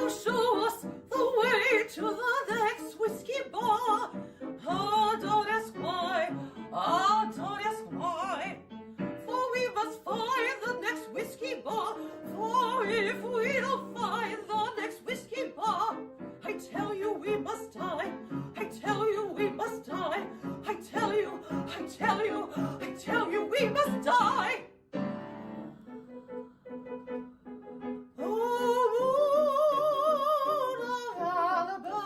Now show us the way to the next whiskey bar. Oh, don't ask why, oh, don't ask why. For we must find the next whiskey bar. For if we don't find the next whiskey bar, I tell you we must die. I tell you we must die. I tell you, I tell you, I tell you we must die. Oh, moon of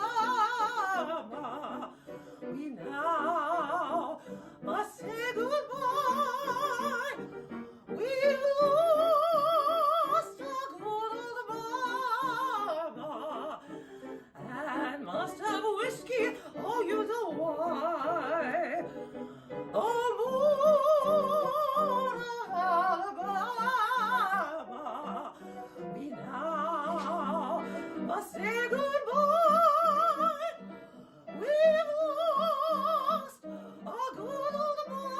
Alabama, we now must say goodbye. We've lost our good old mama and must have whiskey. Oh, you know why. Oh, moon of Alabama, we now must say goodbye. We've lost our good old mama.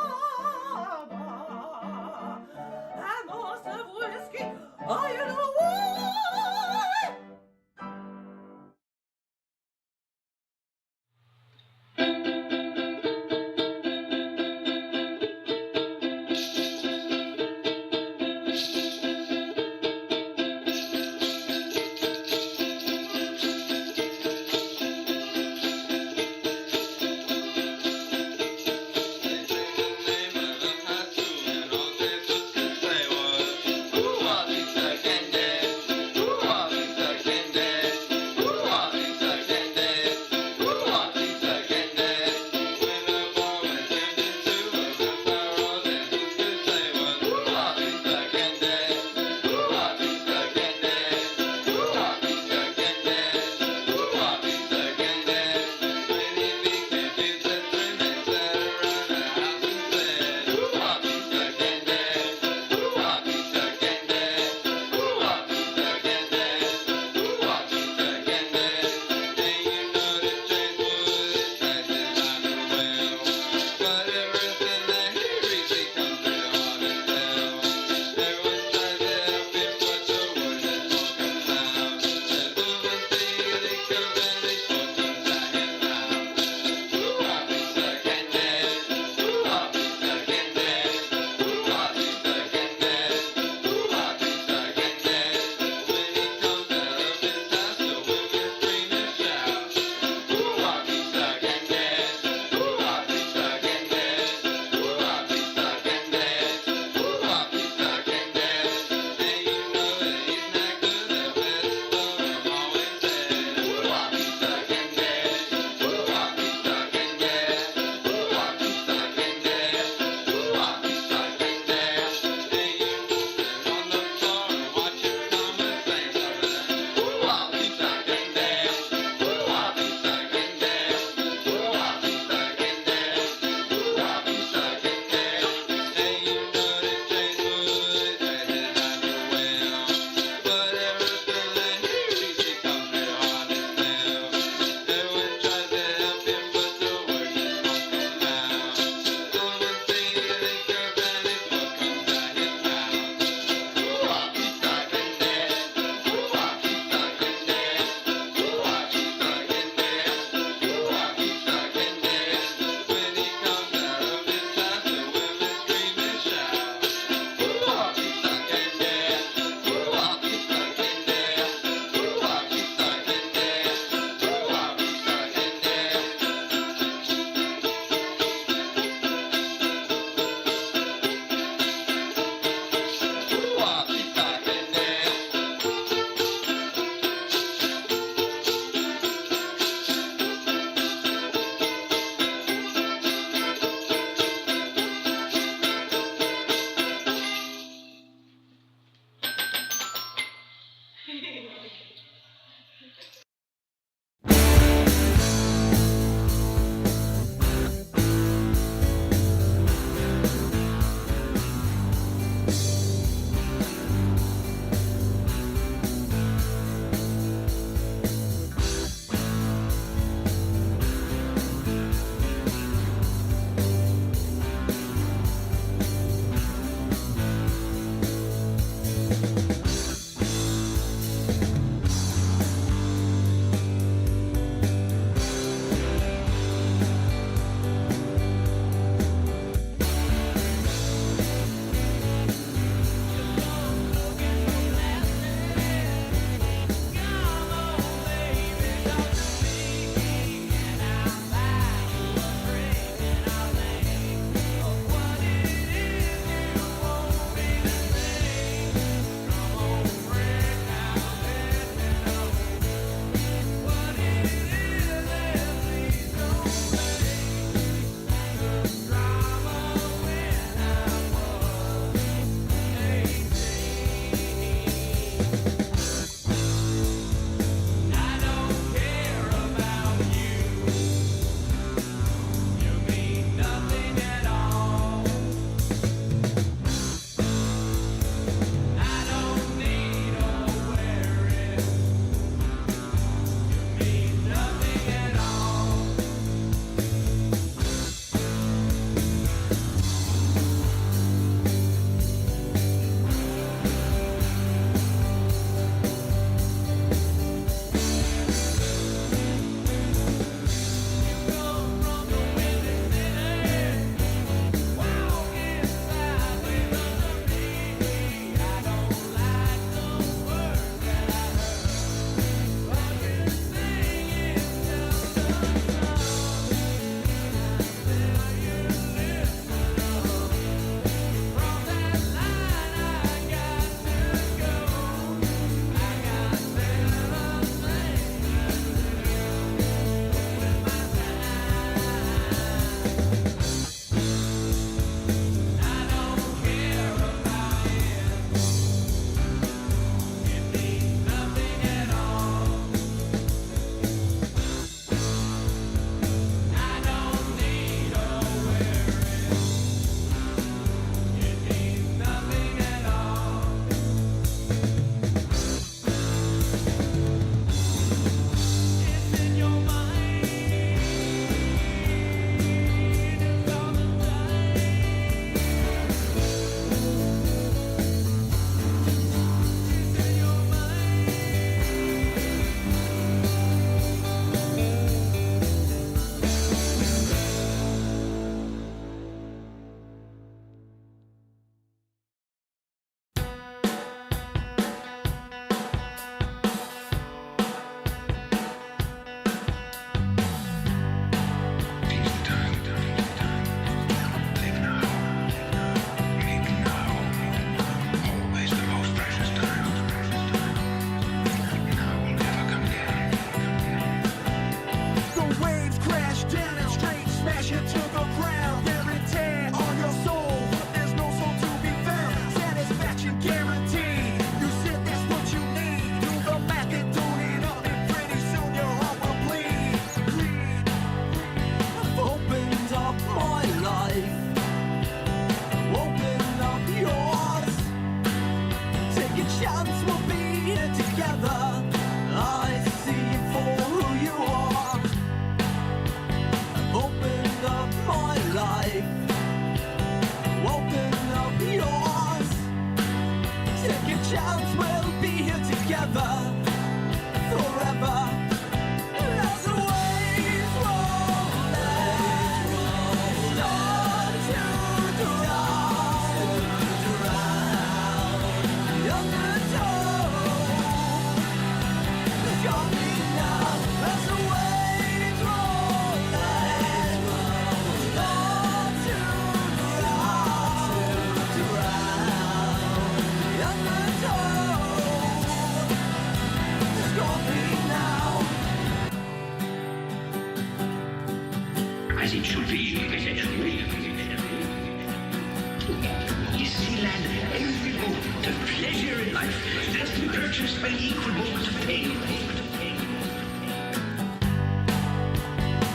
has been purchased by equal to pay.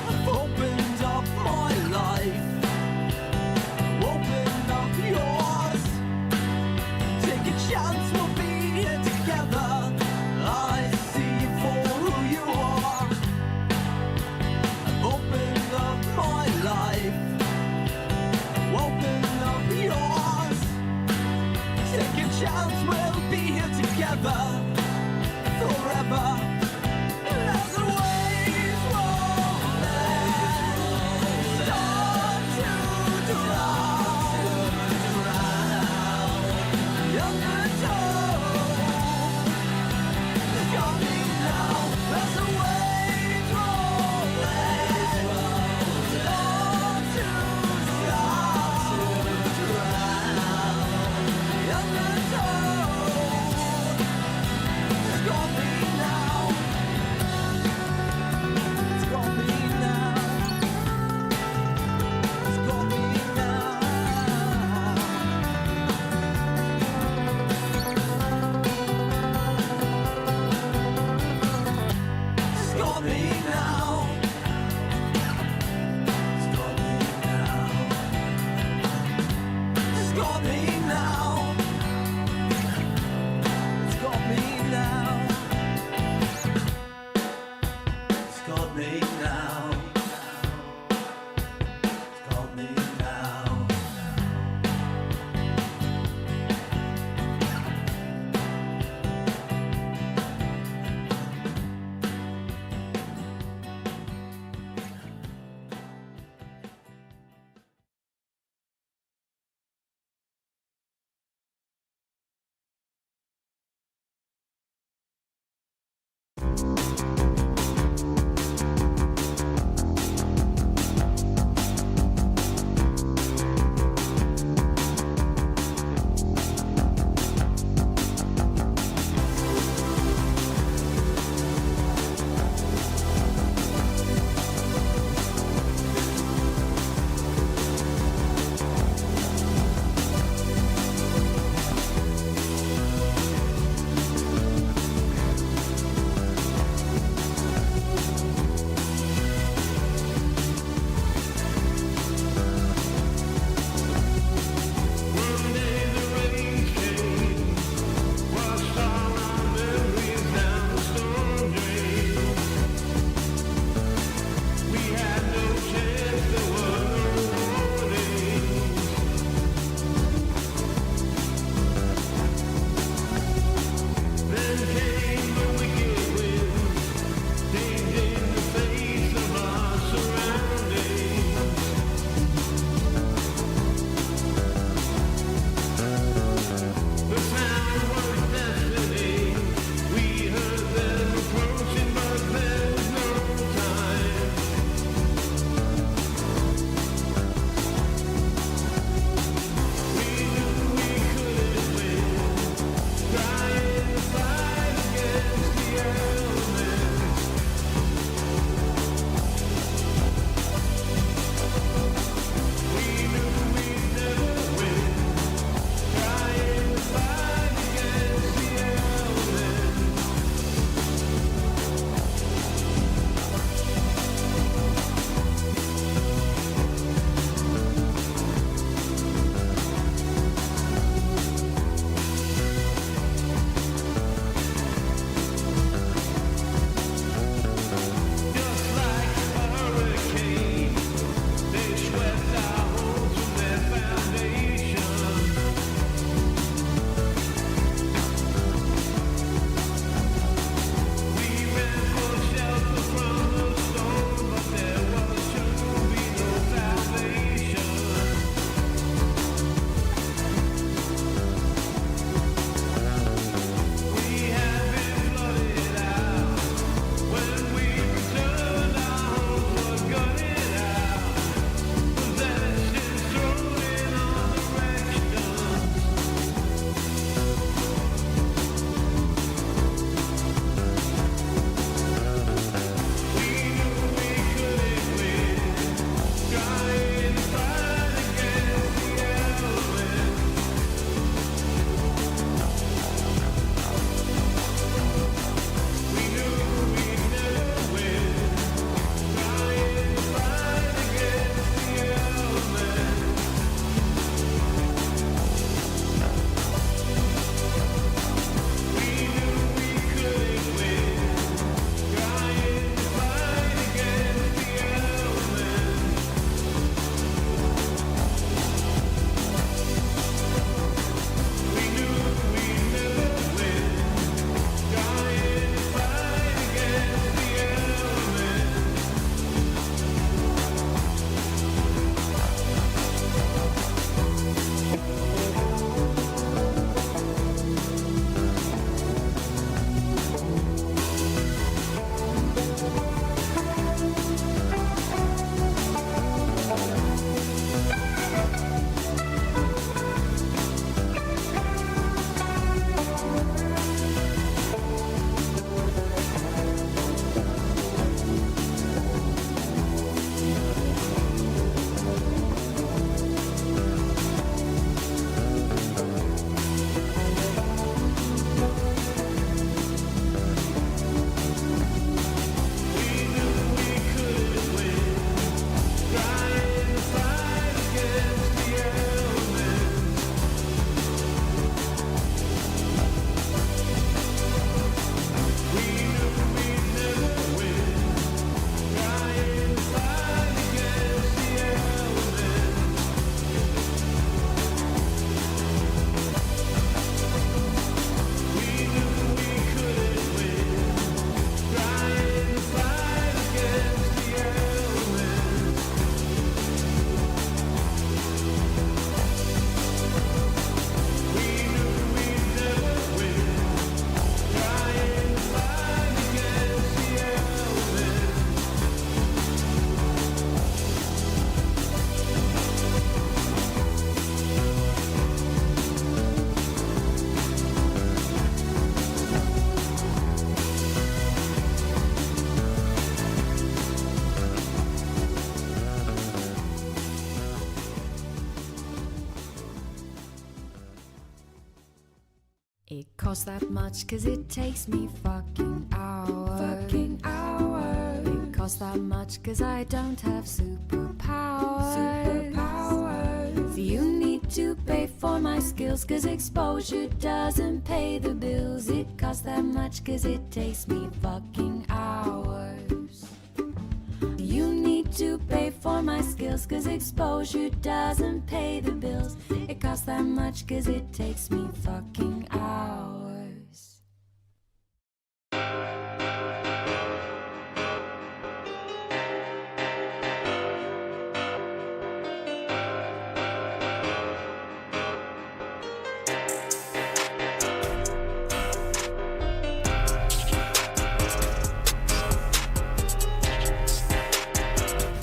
I've opened up my life, open up yours. Take a chance, we'll be here together. I see you for who you are. I've opened up my life, open up yours. Take a chance, we'll be here together forever. It costs that much 'cause it takes me fucking hours. It costs that much 'cause I don't have superpowers. So you need to pay for my skills 'cause exposure doesn't pay the bills. It costs that much 'cause it takes me fucking hours. You need to pay for my skills 'cause exposure doesn't pay the bills. It costs that much 'cause it takes me fucking hours.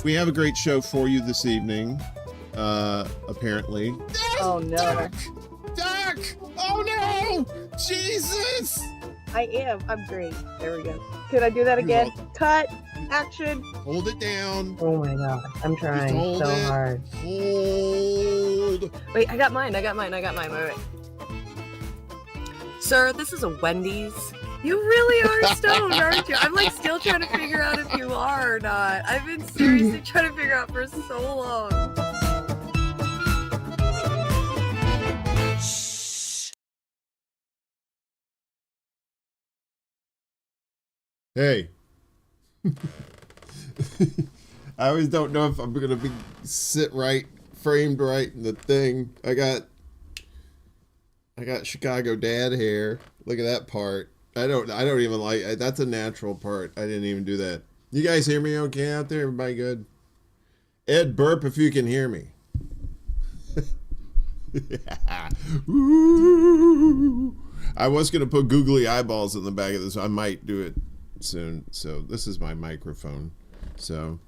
We have a great show for you this evening, apparently. Oh no. Doc! Oh no! Jesus! I'm great. There we go. Could I do that again? Cut. Action. Hold it down. Oh my god. I'm trying hold so it. hard. Hold. Wait, I got mine. Wait. Sir, this is a Wendy's. You really are stoned, aren't you? I'm like still trying to figure out if you are or not. I've been seriously trying to figure out for so long. Hey. I always don't know if I'm gonna be sit right, framed right in the thing. I got Chicago dad hair. Look at that part. I don't even like that's a natural part. I didn't even do that. You guys hear me okay out there? Everybody good? Ed, burp if you can hear me. Ooh. I was gonna put googly eyeballs in the back of this. I might do it soon. So this is my microphone. So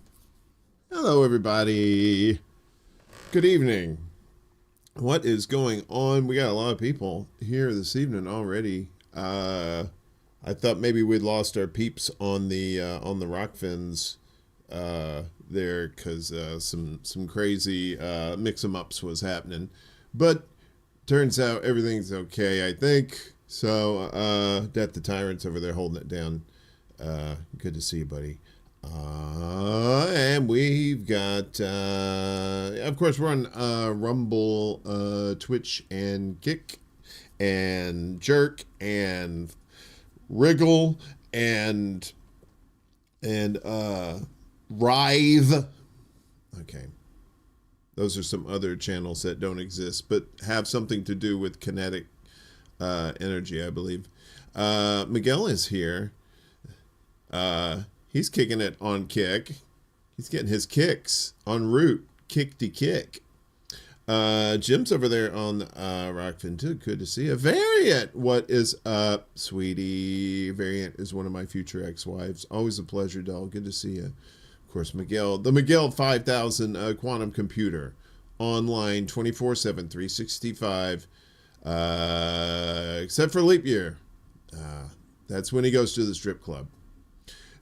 hello everybody. Good evening. What is going on? We got a lot of people here this evening already. I thought maybe we'd lost our peeps on the Rockfins there because some crazy mix-em-ups was happening, but turns out everything's okay, I think. So Death the Tyrant's over there holding it down. Good to see you, buddy. And we've got of course we're on Rumble, Twitch, and Kick, and Jerk, and Wriggle, and Writhe. Okay, those are some other channels that don't exist but have something to do with kinetic energy, I believe. Miguel is here. He's kicking it on Kick. He's getting his kicks on route. Kick to kick. Jim's over there on Rockfin too. Good to see you. Variant, what is up, sweetie? Variant is one of my future ex-wives. Always a pleasure, doll. Good to see you. Of course, Miguel. The Miguel 5000 quantum computer. Online 24/7, 365. Except for leap year. That's when he goes to the strip club.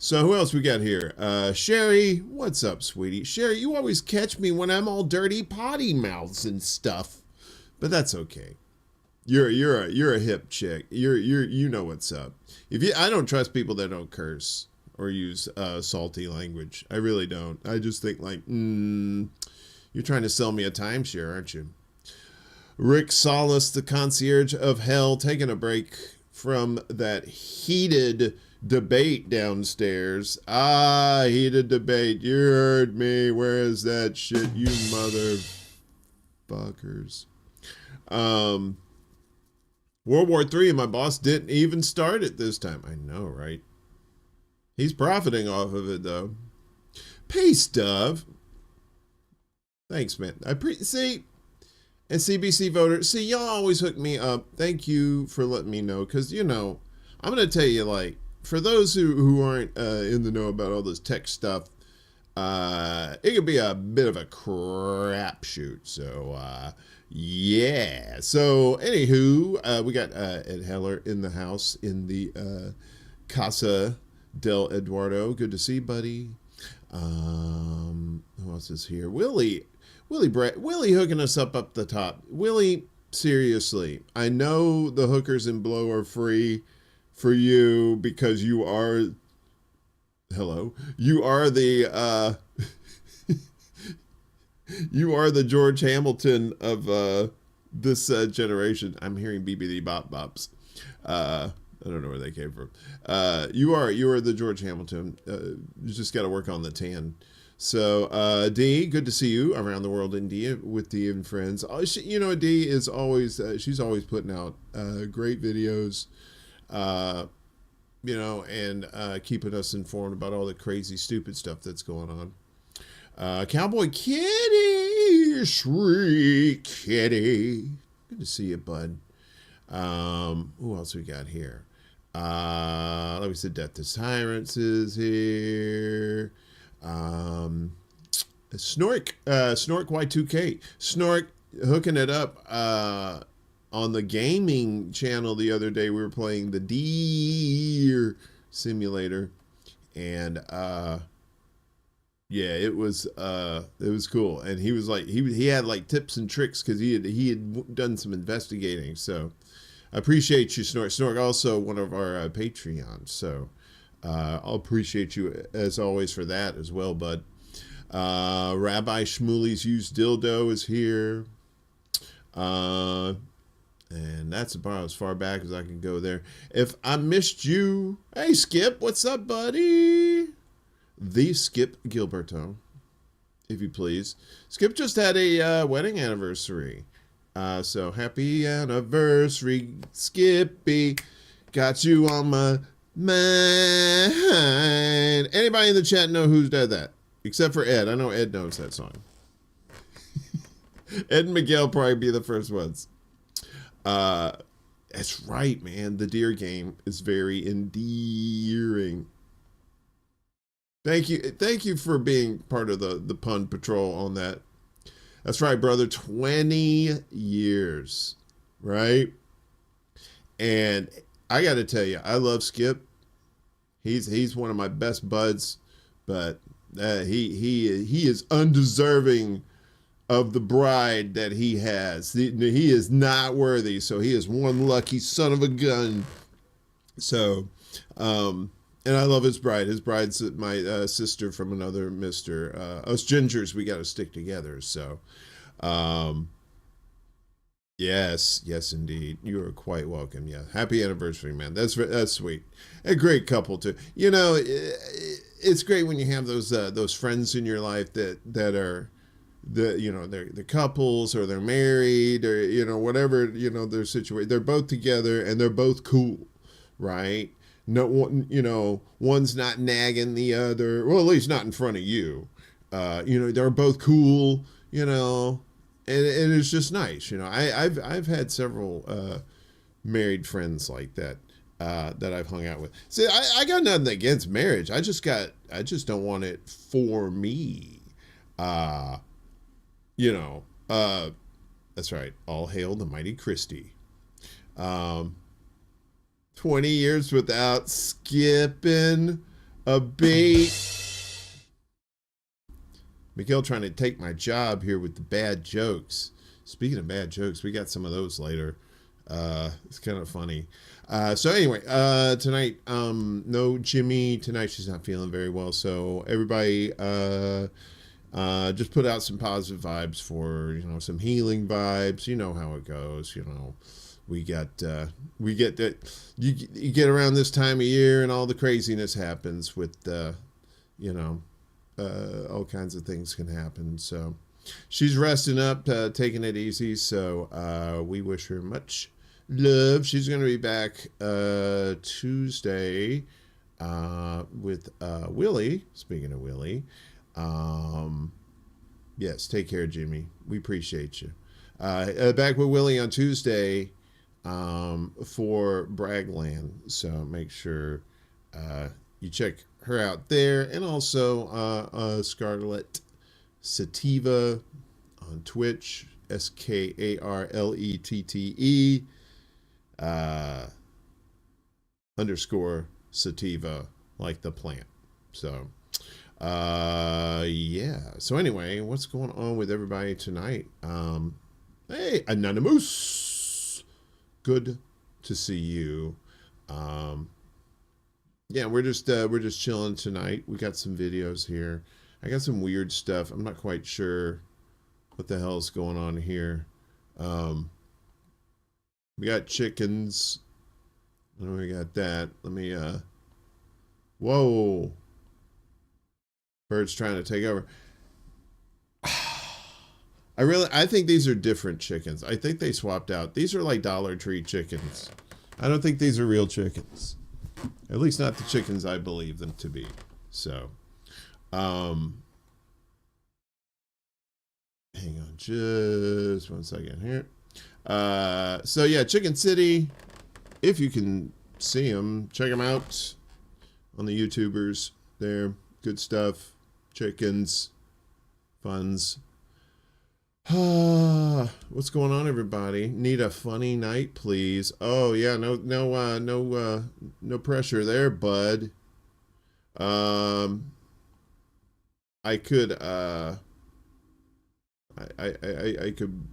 So who else we got here? Sherry, what's up, sweetie? Sherry, you always catch me when I'm all dirty potty mouths and stuff, but that's okay. You're a hip chick. You know what's up. I don't trust people that don't curse or use salty language. I really don't. I just think like, you're trying to sell me a timeshare, aren't you? Rick Solace, the concierge of hell, taking a break from that heated debate downstairs. Heated debate. You heard me. Where is that shit, you motherfuckers? World War III, and my boss didn't even start it this time. I know, right? He's profiting off of it, though. Peace, Dove. Thanks, man. See, and CBC voter. See, y'all always hook me up. Thank you for letting me know, because, you know, I'm going to tell you, like, for those who aren't in the know about all this tech stuff, it could be a bit of a crapshoot. So, yeah. So, anywho, we got Ed Heller in the house in the Casa del Eduardo. Good to see, buddy. Who else is here? Willie hooking us up the top. Willie, seriously, I know the hookers and blow are free for you because you are, hello, you are the, you are the George Hamilton of this generation. I'm hearing BBD bop bops. I don't know where they came from. You are the George Hamilton. You just got to work on the tan. So, Dee, good to see you around the world, India, with Dee and friends. You know, Dee is always, she's always putting out great videos, you know, and keeping us informed about all the crazy, stupid stuff that's going on. Cowboy Kitty, Shriek Kitty. Good to see you, bud. Who else we got here? Let me see, Death to Tyrants is here. Snork Y2K. Snork hooking it up on the gaming channel the other day. We were playing the Deer Simulator, and yeah, it was cool. And he was like, he had like tips and tricks because he had done some investigating. So I appreciate you, Snork. Snork also one of our Patreons. So I'll appreciate you as always for that as well, bud. Rabbi Shmuley's Used Dildo is here. And that's about as far back as I can go there. If I missed you, hey Skip, what's up, buddy? The Skip Gilberto, if you please. Skip just had a wedding anniversary. So happy anniversary, Skippy. Got you on my mind. Anybody in the chat know who's did that? Except for Ed. I know Ed knows that song. Ed and Miguel probably be the first ones. That's right, man. The deer game is very endearing. Thank you for being part of the pun patrol on that. That's right, brother. 20 years, right? And I got to tell you, I love Skip. He's one of my best buds, but he is undeserving of the bride that he has. He is not worthy, so he is one lucky son of a gun. So, and I love his bride. His bride's my sister from another mister. Us gingers, we got to stick together. So, yes, indeed. You are quite welcome. Yeah. Happy anniversary, man. That's sweet. A great couple too. You know, it's great when you have those friends in your life that are they're couples or they're married or, you know, whatever, you know, their situation. They're both together and they're both cool, right? No one, you know, one's not nagging the other. Well, at least not in front of you. You know, they're both cool, you know, and it's just nice. You know, I've had several married friends like that that I've hung out with. See, I got nothing against marriage. I just don't want it for me. You know, that's right. All hail the mighty Christie. 20 years without skipping a beat. Miguel trying to take my job here with the bad jokes. Speaking of bad jokes, we got some of those later. It's kind of funny. So anyway, tonight, no Jimmy. Tonight she's not feeling very well. So everybody, just put out some positive vibes for, you know, some healing vibes. You know how it goes, you know. We get that you get around this time of year and all the craziness happens with, you know, all kinds of things can happen. So she's resting up, taking it easy. So we wish her much love. She's going to be back Tuesday with Willie. Speaking of Willie, yes, take care, Jimmy. We appreciate you. Back with Willie on Tuesday for Bragland. So make sure you check her out there, and also Scarlet Sativa on Twitch, SKARLETTE _ Sativa, like the plant. So yeah. So anyway, what's going on with everybody tonight? Hey, Anonymous. good to see you. Yeah, we're just chilling tonight. We got some videos here. I got some weird stuff. I'm not quite sure what the hell's going on here. We got chickens. Oh, we got that. Let me whoa. Bird's trying to take over. I think these are different chickens. I think they swapped out. These are like Dollar Tree chickens. I don't think these are real chickens. At least not the chickens I believe them to be. So, hang on just 1 second here. So yeah, Chicken City. If you can see them, check them out on the YouTubers there. Good stuff. Chickens. Funs. What's going on, everybody? Need a funny night, please? Oh yeah, no pressure there, bud. I could I could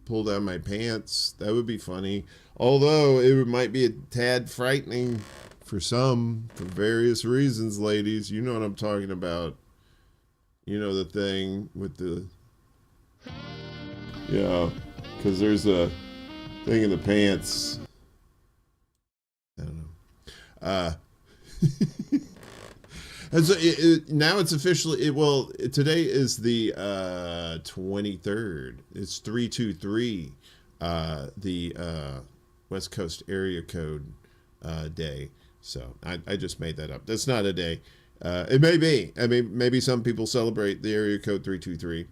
pull down my pants. That would be funny. Although it might be a tad frightening for some, for various reasons, ladies. You know what I'm talking about. You know the thing with the... Yeah, because there's a thing in the pants. I don't know. And so now it's officially, well, today is the 23rd. It's 323, the West Coast area code day. So I just made that up. That's not a day. It may be. I mean, maybe some people celebrate the area code 323.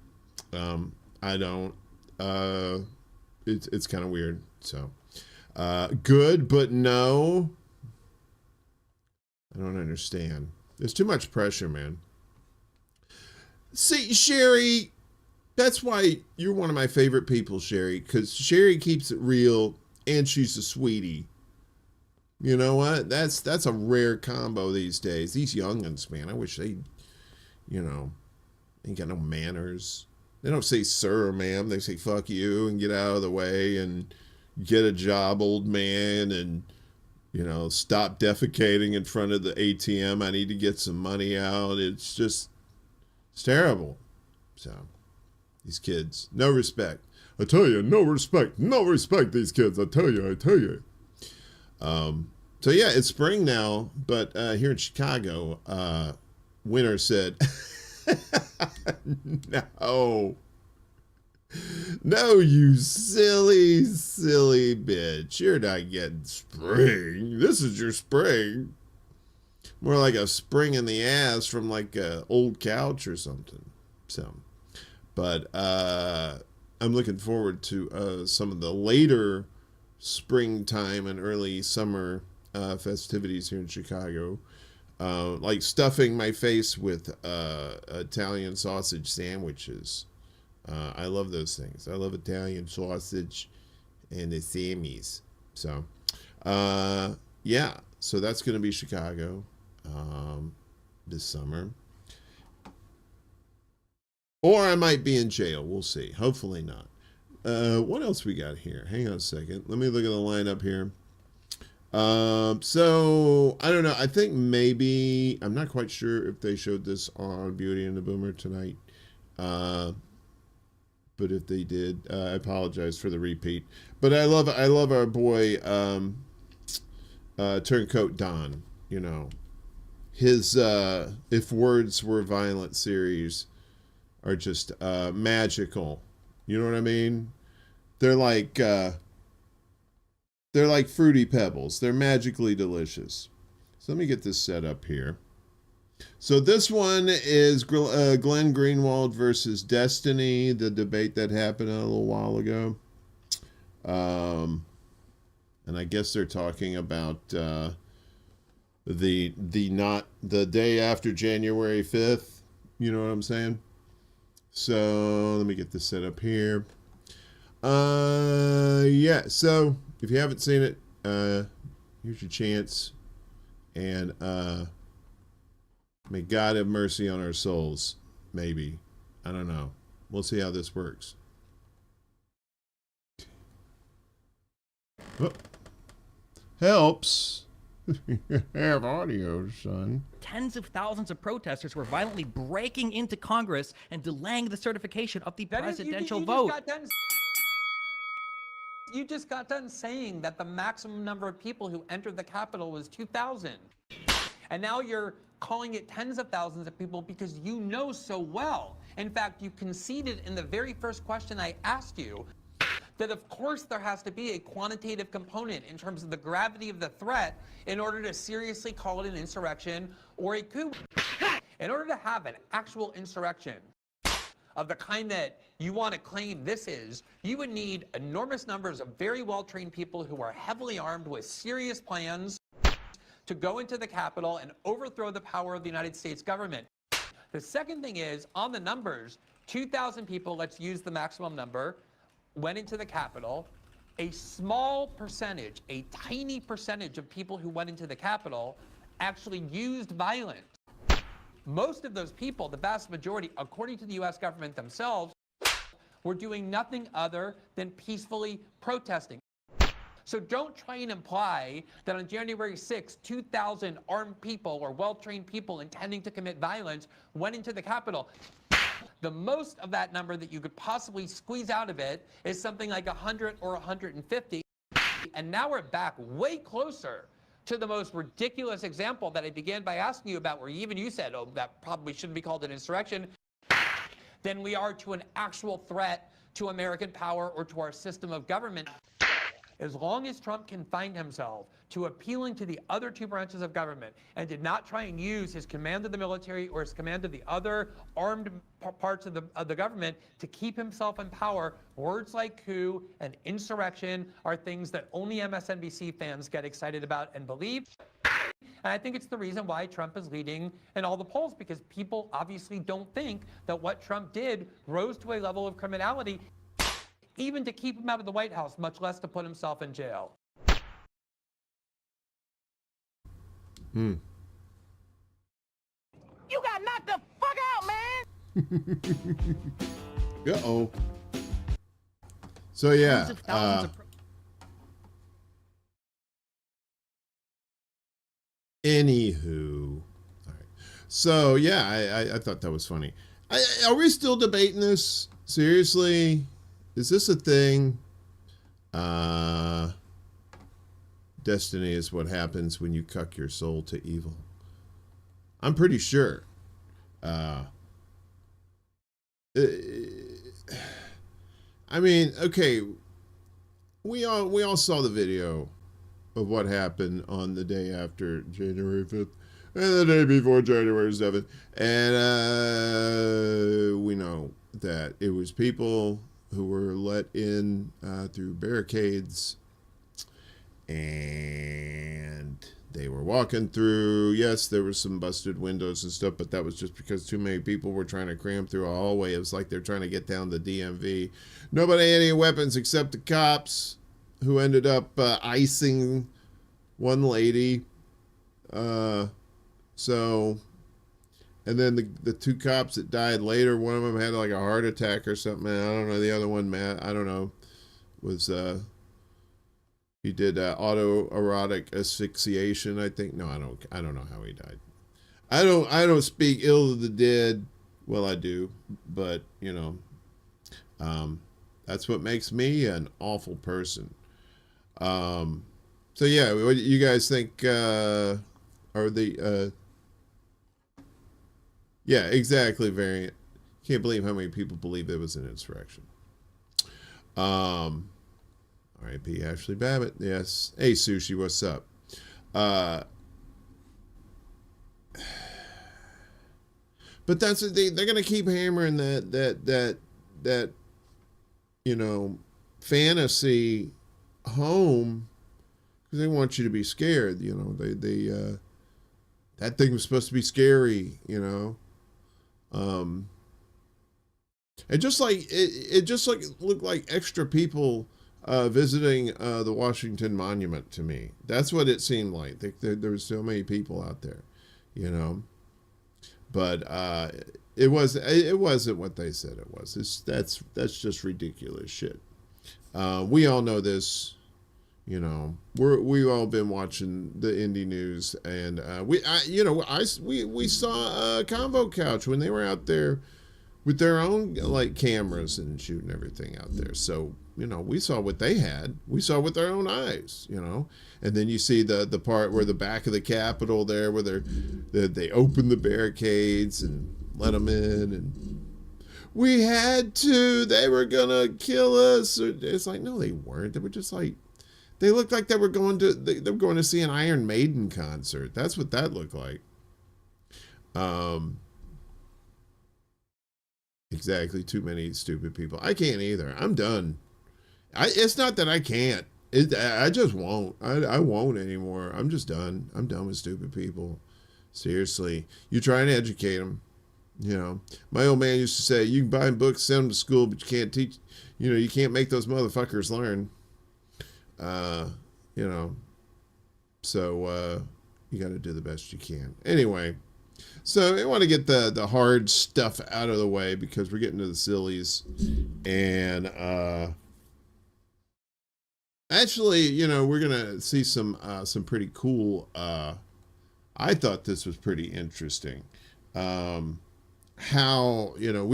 I don't. It's kind of weird. So good, but no. I don't understand. There's too much pressure, man. See, Sherry, that's why you're one of my favorite people, Sherry, because Sherry keeps it real and she's a sweetie. You know what? That's a rare combo these days. These young'uns, man, I wish they, you know, ain't got no manners. They don't say sir or ma'am. They say fuck you and get out of the way and get a job, old man, and, you know, stop defecating in front of the ATM. I need to get some money out. It's just, it's terrible. So, these kids, no respect. I tell you, no respect. No respect, these kids. I tell you. So yeah, it's spring now, but here in Chicago, winter said, no, you silly bitch. You're not getting spring. This is your spring. More like a spring in the ass from like a old couch or something. So, but I'm looking forward to some of the later springtime and early summer festivities here in Chicago. Like stuffing my face with Italian sausage sandwiches. I love those things. I love Italian sausage and the Sammies. So, yeah. So that's going to be Chicago this summer. Or I might be in jail. We'll see. Hopefully not. What else we got here? Hang on a second. Let me look at the lineup here. So I don't know. I think maybe, I'm not quite sure if they showed this on Beauty and the Boomer tonight. But if they did, I apologize for the repeat. But I love our boy, Turncoat Don. You know, his If Words Were Violent series are just magical. You know what I mean? They're like Fruity Pebbles. They're magically delicious. So let me get this set up here. So this one is Glenn Greenwald versus Destiny, the debate that happened a little while ago. And I guess they're talking about the day after January 5th. You know what I'm saying? So let me get this set up here. Yeah, so if you haven't seen it, here's your chance. And may God have mercy on our souls. Maybe. I don't know. We'll see how this works. Oh, helps. Have audio, son. Tens of thousands of protesters were violently breaking into Congress and delaying the certification of the presidential vote. You just got done saying that the maximum number of people who entered the Capitol was 2,000. And now you're calling it tens of thousands of people because you know so well. In fact, you conceded in the very first question I asked you that of course there has to be a quantitative component in terms of the gravity of the threat in order to seriously call it an insurrection or a coup. In order to have an actual insurrection of the kind that you want to claim this is, you would need enormous numbers of very well-trained people who are heavily armed with serious plans to go into the Capitol and overthrow the power of the United States government. The second thing is, on the numbers, 2,000 people, let's use the maximum number, went into the Capitol. A small percentage, a tiny percentage of people who went into the Capitol actually used violence. Most of those people, the vast majority, according to the US government themselves, were doing nothing other than peacefully protesting. So don't try and imply that on January 6th, 2,000 armed people or well-trained people intending to commit violence went into the Capitol. The most of that number that you could possibly squeeze out of it is something like 100 or 150. And now we're back way closer to the most ridiculous example that I began by asking you about, where even you said, oh, that probably shouldn't be called an insurrection, than we are to an actual threat to American power or to our system of government. As long as Trump confined himself to appealing to the other two branches of government and did not try and use his command of the military or his command of the other armed parts of the government to keep himself in power, words like coup and insurrection are things that only MSNBC fans get excited about and believe. And I think it's the reason why Trump is leading in all the polls, because people obviously don't think that what Trump did rose to a level of criminality even to keep him out of the White House, much less to put himself in jail. You got knocked the fuck out, man! Uh-oh. So, yeah. Anywho. All right. So, yeah, I thought that was funny. Are we still debating this? Seriously? Is this a thing? Destiny is what happens when you cuck your soul to evil. I'm pretty sure. I mean, okay, we all saw the video of what happened on the day after January 5th and the day before January 7th. And we know that it was people who were let in through barricades, and they were walking through. Yes, there were some busted windows and stuff, but that was just because too many people were trying to cram through a hallway. It was like they're trying to get down the DMV. Nobody had any weapons except the cops, who ended up icing one lady. And then the two cops that died later, one of them had like a heart attack or something. I don't know. The other one, I don't know, was he did autoerotic asphyxiation, I think. No, I don't know how he died. I don't speak ill of the dead. Well, I do, but you know, that's what makes me an awful person. So yeah, what do you guys think? Are the yeah, exactly, variant. Can't believe how many people believe it was an insurrection. R.I.P. Ashley Babbitt. Yes. Hey, Sushi, what's up? But that's they're gonna keep hammering that you know, fantasy home, because they want you to be scared. You know, they that thing was supposed to be scary. You know. It just looked like extra people visiting the Washington Monument to me. That's what it seemed like. There were so many people out there, you know. But it wasn't what they said it was. That's just ridiculous shit. We all know this. You know, we've all been watching the indie news, and we saw Combo Couch when they were out there with their own like cameras and shooting everything out there. So, you know, we saw what they had. We saw with our own eyes, you know. And then you see the part where the back of the Capitol there, where they open the barricades and let them in, and we had to. They were gonna kill us. It's like, no, they weren't. They were just like, they looked like they were going to see an Iron Maiden concert. That's what that looked like. Exactly. Too many stupid people. I can't either. I'm done. It's not that I can't. I just won't. I won't anymore. I'm just done. I'm done with stupid people. Seriously. You try and educate them. You know, my old man used to say, you can buy books, send them to school, but you can't teach, you know, you can't make those motherfuckers learn. You know, so you got to do the best you can. Anyway, so I want to get the hard stuff out of the way because we're getting to the sillies. And actually, you know, we're gonna see some pretty cool. I thought this was pretty interesting. How, you know,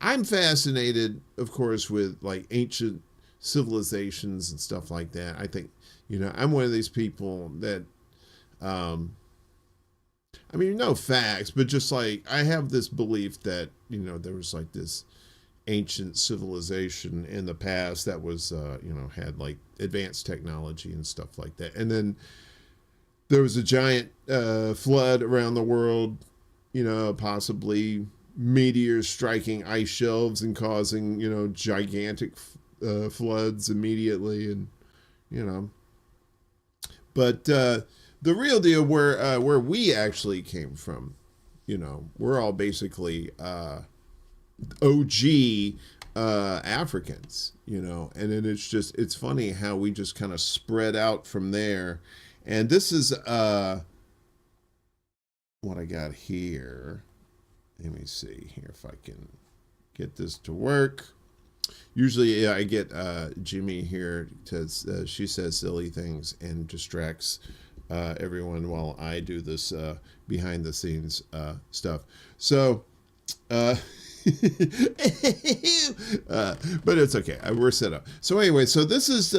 I'm fascinated, of course, with like ancient civilizations and stuff like that. I think, you know, I'm one of these people that, I mean, no facts, but just like, I have this belief that, you know, there was like this ancient civilization in the past that was, you know, had like advanced technology and stuff like that. And then there was a giant flood around the world, you know, possibly meteors striking ice shelves and causing, you know, gigantic floods immediately, and you know, but the real deal where we actually came from, you know, we're all basically OG Africans, you know, and then it's funny how we just kind of spread out from there. And this is what I got here. Let me see here if I can get this to work. Usually I get Jimmy here to she says silly things and distracts everyone while I do this behind the scenes stuff. So but it's okay. We're set up. So anyway, so this is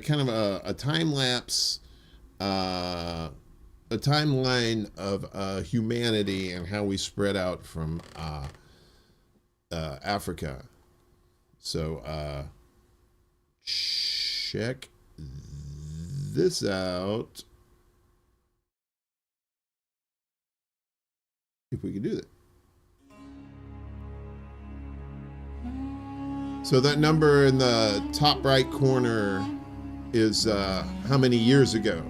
kind of a time lapse, a timeline of humanity and how we spread out from Africa. So check this out. If we can do that. So that number in the top right corner is how many years ago?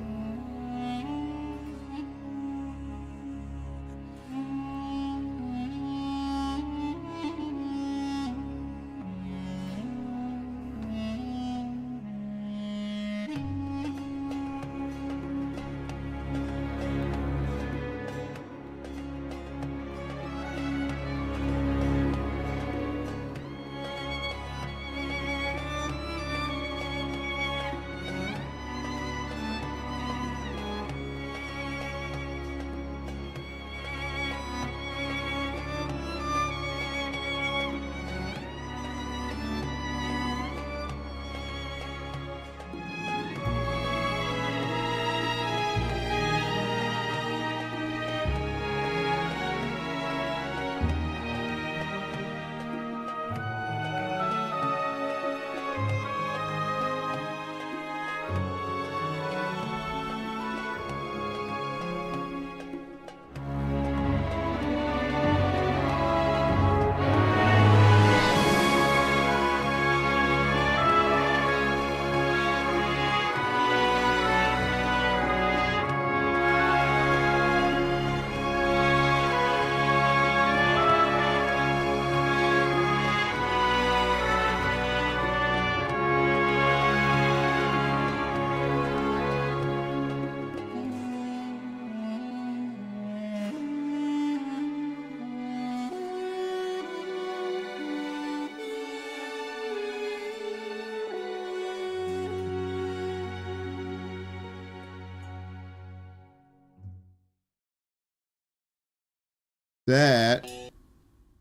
That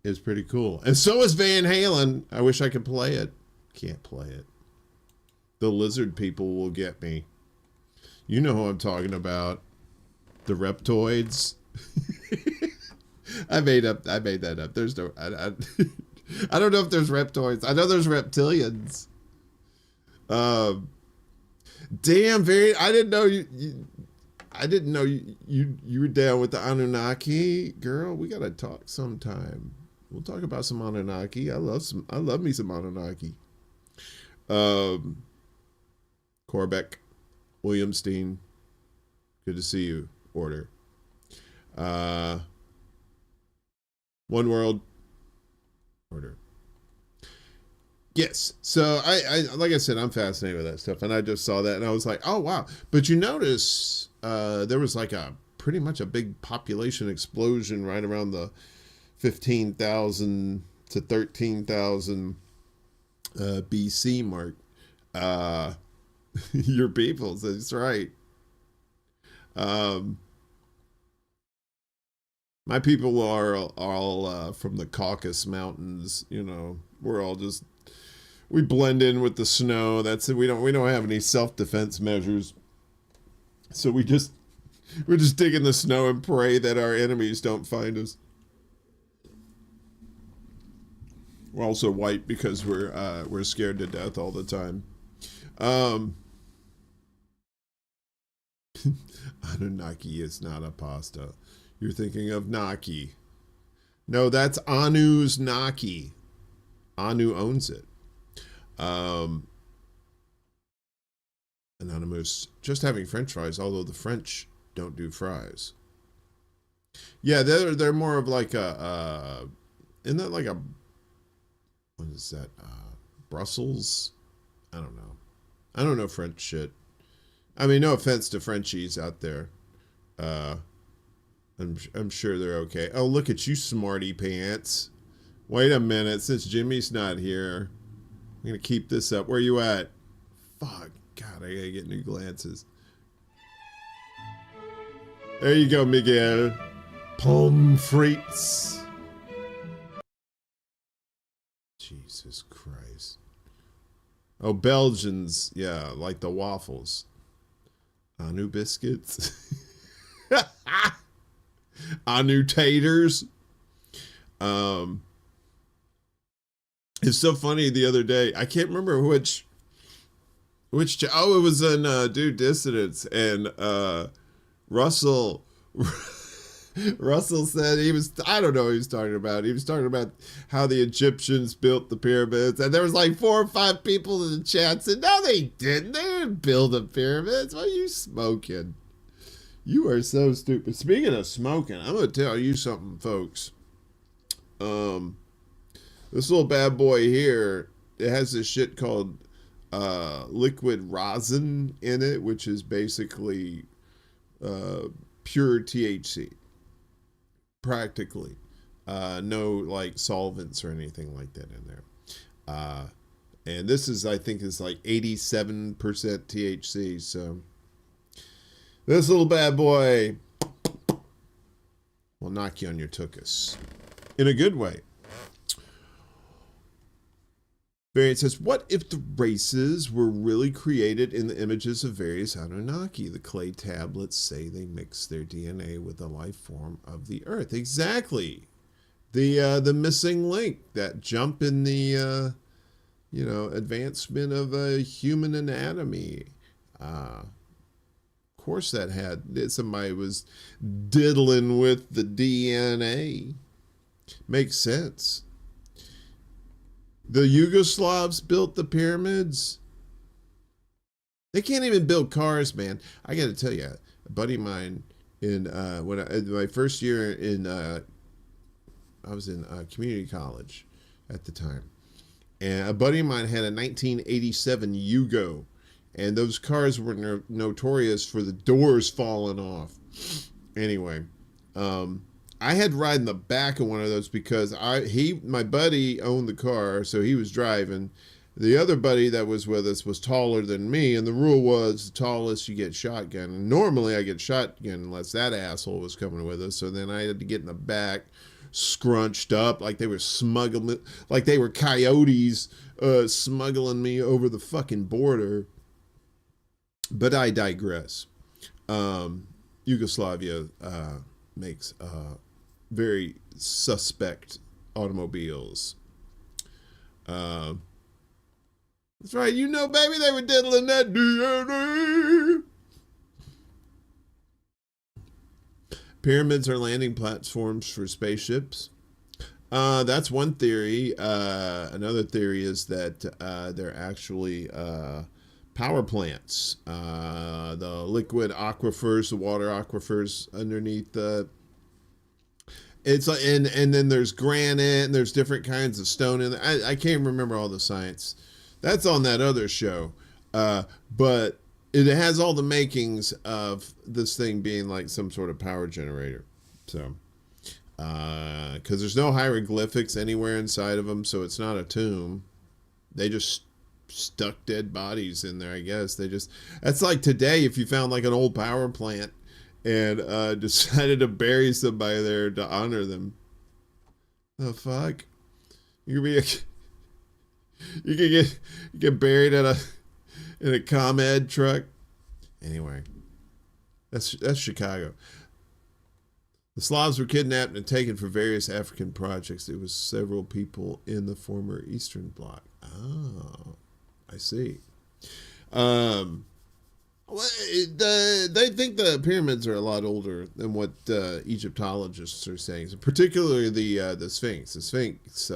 is pretty cool. And so is Van Halen. I wish I could play it. Can't play it. The lizard people will get me. You know who I'm talking about. The Reptoids. I made that up. There's no I don't know if there's Reptoids. I know there's reptilians. Damn, I didn't know you were down with the Anunnaki. Girl, we gotta talk sometime. We'll talk about some Anunnaki. I love me some Anunnaki. Corbeck, Williamstein, good to see you. Order. One World. Order. Yes. So I like I said, I'm fascinated with that stuff, and I just saw that, and I was like, oh wow. But you notice there was like pretty much a big population explosion right around the 15,000 to 13,000 BC mark. Your peoples, that's right. My people are all from the Caucasus Mountains. You know, we blend in with the snow. That's it. We don't have any self-defense measures, so we're just dig in the snow and pray that our enemies don't find us. We're also white because we're scared to death all the time. Anunnaki is not a pasta. You're thinking of Naki. No, that's Anu's Naki. Anu owns it. Anonymous, just having French fries, although the French don't do fries. Yeah, they're more of like isn't that like what is that? Brussels? I don't know. I don't know French shit. I mean, no offense to Frenchies out there. I'm sure they're okay. Oh, look at you, smarty pants. Wait a minute, since Jimmy's not here, I'm gonna keep this up. Where you at? Fuck, God, I gotta get new glances. There you go, Miguel. Pommes frites. Jesus Christ. Oh, Belgians, yeah, like the waffles. Anu biscuits. Anu taters. It's so funny the other day. I can't remember which it was in Due Dissidence, and Russell said I don't know what he was talking about. He was talking about how the Egyptians built the pyramids, and there was like 4 or 5 people in the chat said, no, they didn't. They didn't build the pyramids. What are you smoking? You are so stupid. Speaking of smoking, I'm going to tell you something, folks. This little bad boy here, it has this shit called liquid rosin in it, which is basically pure THC. Practically. No like solvents or anything like that in there. And this is, I think, is like 87% THC. So this little bad boy will knock you on your tuchus. In a good way. Variant says, what if the races were really created in the images of various Anunnaki? The clay tablets say they mix their DNA with the life form of the earth. Exactly. The missing link, that jump in the, advancement of human anatomy. Of course somebody was diddling with the DNA. Makes sense. The Yugoslavs built the pyramids. They can't even build cars, man. I got to tell you, a buddy of mine in my first year in I was in community college at the time, and a buddy of mine had a 1987 Yugo, and those cars were notorious for the doors falling off. Anyway, I had to ride in the back of one of those because my buddy owned the car, so he was driving. The other buddy that was with us was taller than me, and the rule was the tallest you get shotgun. And normally I get shotgun unless that asshole was coming with us, so then I had to get in the back, scrunched up, like they were smuggling, like they were coyotes smuggling me over the fucking border. But I digress. Yugoslavia makes very suspect automobiles. That's right, you know, baby, they were diddling that DNA. Pyramids are landing platforms for spaceships. That's one theory. Another theory is that they're actually power plants. The liquid aquifers, the water aquifers underneath the. It's like, and then there's granite and there's different kinds of stone in there. I can't remember all the science. That's on that other show. But it has all the makings of this thing being like some sort of power generator. So, because there's no hieroglyphics anywhere inside of them, so it's not a tomb. They just stuck dead bodies in there, I guess. That's like today if you found like an old power plant and decided to bury somebody there to honor them. The fuck? You could get buried in a ComEd truck. Anyway, that's Chicago. The Slavs were kidnapped and taken for various African projects. It was several people in the former Eastern Bloc. Oh, I see. They think the pyramids are a lot older than what Egyptologists are saying. So particularly the Sphinx. The Sphinx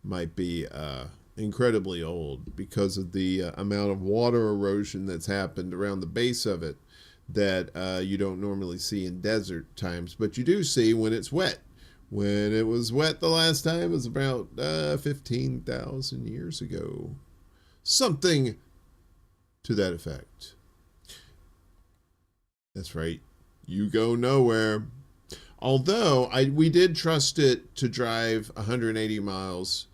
might be incredibly old because of the amount of water erosion that's happened around the base of it that you don't normally see in desert times, but you do see when it's wet. When it was wet the last time, it was about 15,000 years ago. Something to that effect. That's right. You go nowhere. Although we did trust it to drive 180 miles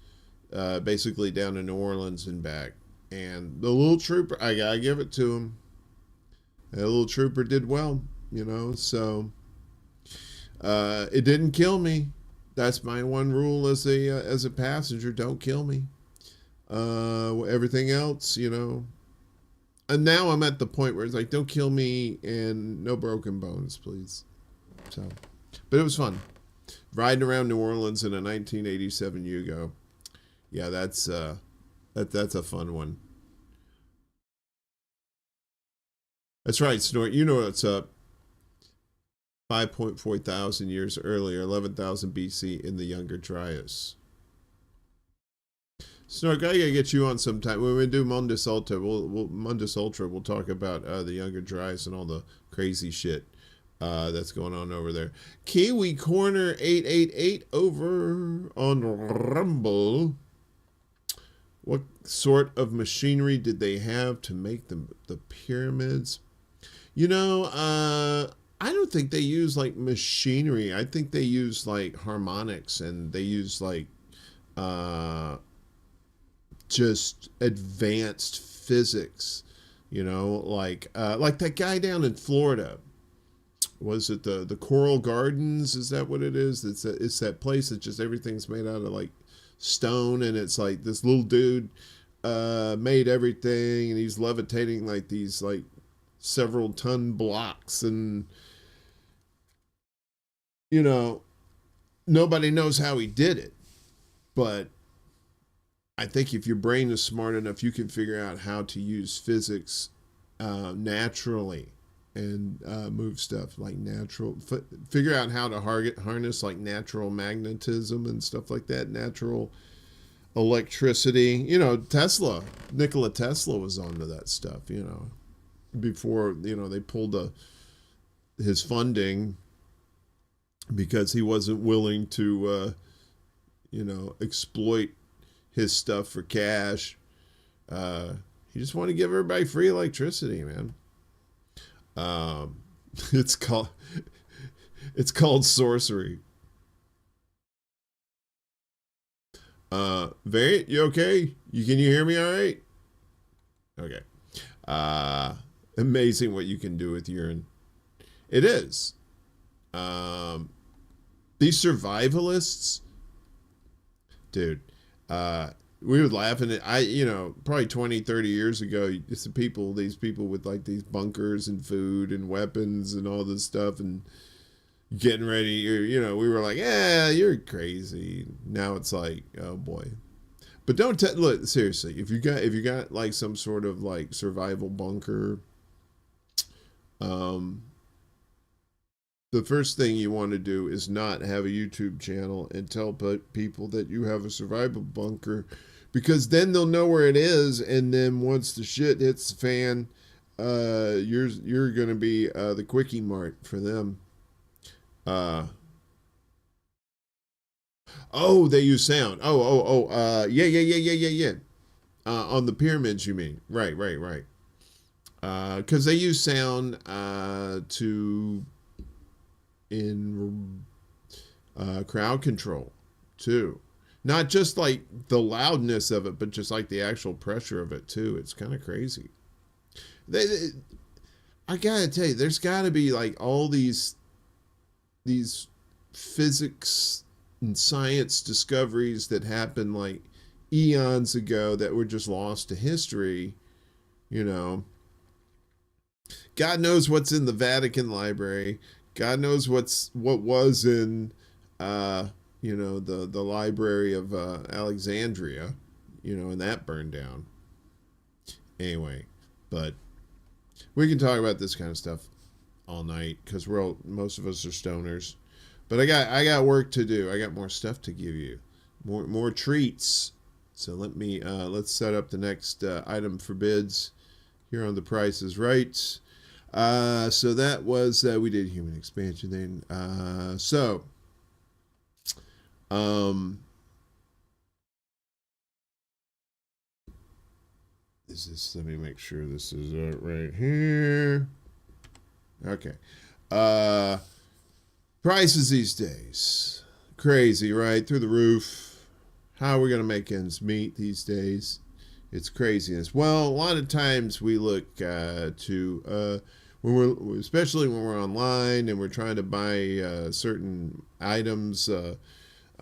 basically down to New Orleans and back. And the little trooper, I gotta give it to him. That little trooper did well, you know, so it didn't kill me. That's my one rule as a passenger. Don't kill me. Everything else, you know. And now I'm at the point where it's like, don't kill me and no broken bones, please. So, but it was fun. Riding around New Orleans in a 1987 Yugo. Yeah, that's a fun one. That's right, Snort. You know what's up. 5.4 thousand years earlier, 11,000 BC in the Younger Dryas. Snort, I gotta get you on sometime. When we do Mundus Ultra, we'll talk about the Younger Dryas and all the crazy shit that's going on over there. Kiwi Corner 888 over on Rumble. What sort of machinery did they have to make the pyramids? You know, I don't think they use like machinery. I think they use like harmonics, and they use like just advanced physics. You know, like that guy down in Florida. Was it the Coral Gardens? Is that what it is? It's that place that just everything's made out of like stone, and it's like this little dude made everything, and he's levitating like these like several ton blocks, and you know, nobody knows how he did it, but I think if your brain is smart enough, you can figure out how to use physics naturally and move stuff like figure out how to harness like natural magnetism and stuff like that, natural electricity. You know, Nikola Tesla was onto that stuff, you know, before, you know, they pulled his funding because he wasn't willing to, you know, exploit his stuff for cash. He just wanted to give everybody free electricity, man. It's called sorcery. Variant, you okay? Can you hear me all right? Okay. Amazing what you can do with urine. It is. These survivalists, dude, we would laugh at it. Probably 20, 30 years ago, it's these people with like these bunkers and food and weapons and all this stuff and getting ready. We were like, yeah, you're crazy. Now it's like, oh boy. But look, seriously, if you got like some sort of like survival bunker, the first thing you want to do is not have a YouTube channel and tell people that you have a survival bunker, because then they'll know where it is, and then once the shit hits the fan, you're gonna be the quickie mart for them. They use sound. Yeah. On the pyramids, you mean? Right. Because they use sound in crowd control too. Not just like the loudness of it, but just like the actual pressure of it too. It's kind of crazy. I gotta tell you, there's gotta be like all these physics and science discoveries that happened like eons ago that were just lost to history. God knows what's in the Vatican Library. God knows what was in the Library of Alexandria, and that burned down. Anyway, but we can talk about this kind of stuff all night because most of us are stoners. But I got work to do. I got more stuff to give you, more treats. So let's set up the next item for bids here on The Price is Right. So that was we did human expansion then. Let me make sure this is right here. Okay. Prices these days, crazy, right? Through the roof. How are we going to make ends meet these days? It's craziness. Well, a lot of times we look to especially when we're online and we're trying to buy certain items. A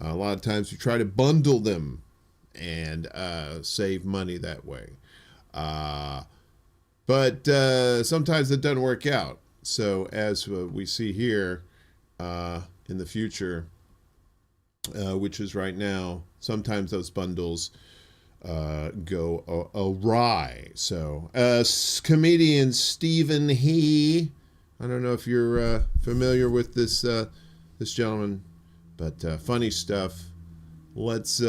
lot of times we try to bundle them and save money that way. But sometimes it doesn't work out. So as we see here in the future, which is right now, sometimes those bundles go awry. So comedian Stephen He, I don't know if you're familiar with this gentleman, but funny stuff. Let's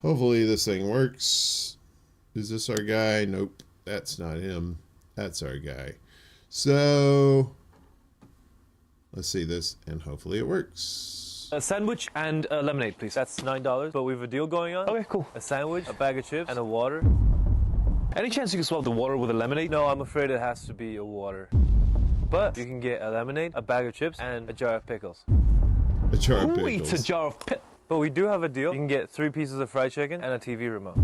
hopefully this thing works. Is this our guy? Nope, that's not him. That's our guy. So let's see this, and hopefully it works. A sandwich and a lemonade, please. That's $9, but we have a deal going on. Okay, cool. A sandwich, a bag of chips, and a water. Any chance you can swap the water with a lemonade? No, I'm afraid it has to be a water. But you can get a lemonade, a bag of chips, and a jar of pickles. A jar of pickles. Who eats a jar of pickles? But we do have a deal. You can get 3 pieces of fried chicken and a TV remote.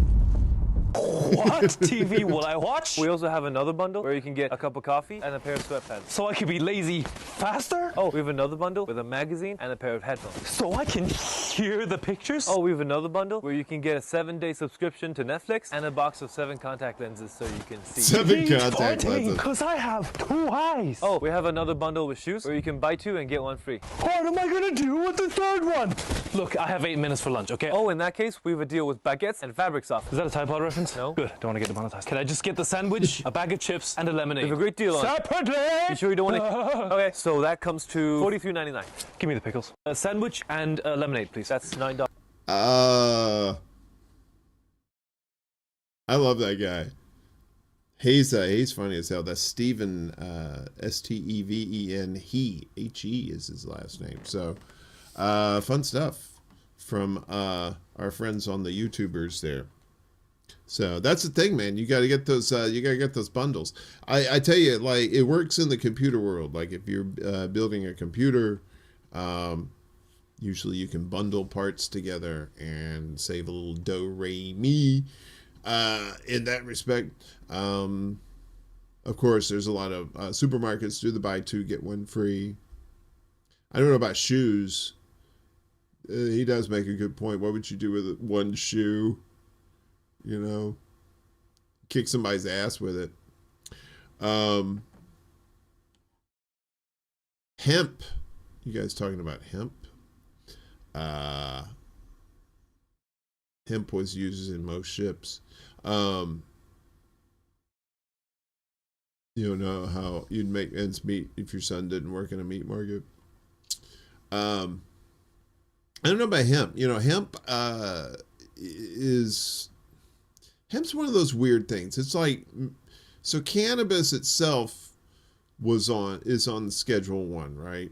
What TV will I watch? We also have another bundle where you can get a cup of coffee and a pair of sweatpants. So I can be lazy faster? Oh, we have another bundle with a magazine and a pair of headphones. So I can hear the pictures? Oh, we have another bundle where you can get a 7-day subscription to Netflix and a box of 7 contact lenses so you can see. 7 contact lenses. Because I have 2 eyes. Oh, we have another bundle with shoes where you can buy 2 and get 1 free. What am I gonna do with the 3rd one? Look, I have 8 minutes for lunch, okay? Oh, in that case, we have a deal with baguettes and fabric softeners. Is that a Tide Pod reference? No. Good, don't want to get demonetized. Can I just get the sandwich, a bag of chips, and a lemonade? We have a great deal on it. Separately! You sure you don't want to? Okay, so that comes to $43.99. Give me the pickles. A sandwich and a lemonade, please. That's $9. I love that guy. He's funny as hell. That's Stephen, Steven. He is his last name. So, fun stuff from our friends on the YouTubers there. So that's the thing, man. You got to get those. You got to get those bundles. I tell you, like, it works in the computer world. Like if you're building a computer, usually you can bundle parts together and save a little do re mi. In that respect, of course, there's a lot of supermarkets do the buy 2 get 1 free. I don't know about shoes. He does make a good point. What would you do with one shoe? You know, kick somebody's ass with it. Hemp. You guys talking about hemp? Hemp was used in most ships. You don't know how you'd make ends meet if your son didn't work in a meat market. I don't know about hemp. You know, hemp's one of those weird things. It's like, so cannabis itself is on Schedule 1, right?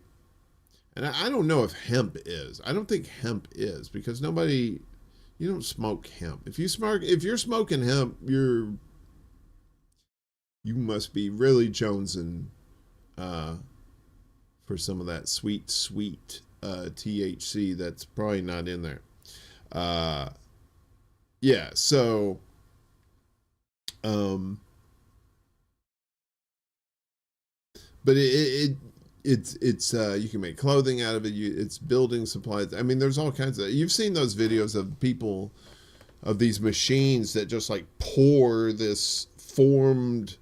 And I don't know if hemp is. I don't think hemp is, because you don't smoke hemp. If you're smoking hemp, you must be really jonesing for some of that sweet THC that's probably not in there. Yeah, so but it's you can make clothing out of it. It's building supplies. I mean, there's all kinds of. You've seen those videos of people, of these machines that just like pour this formed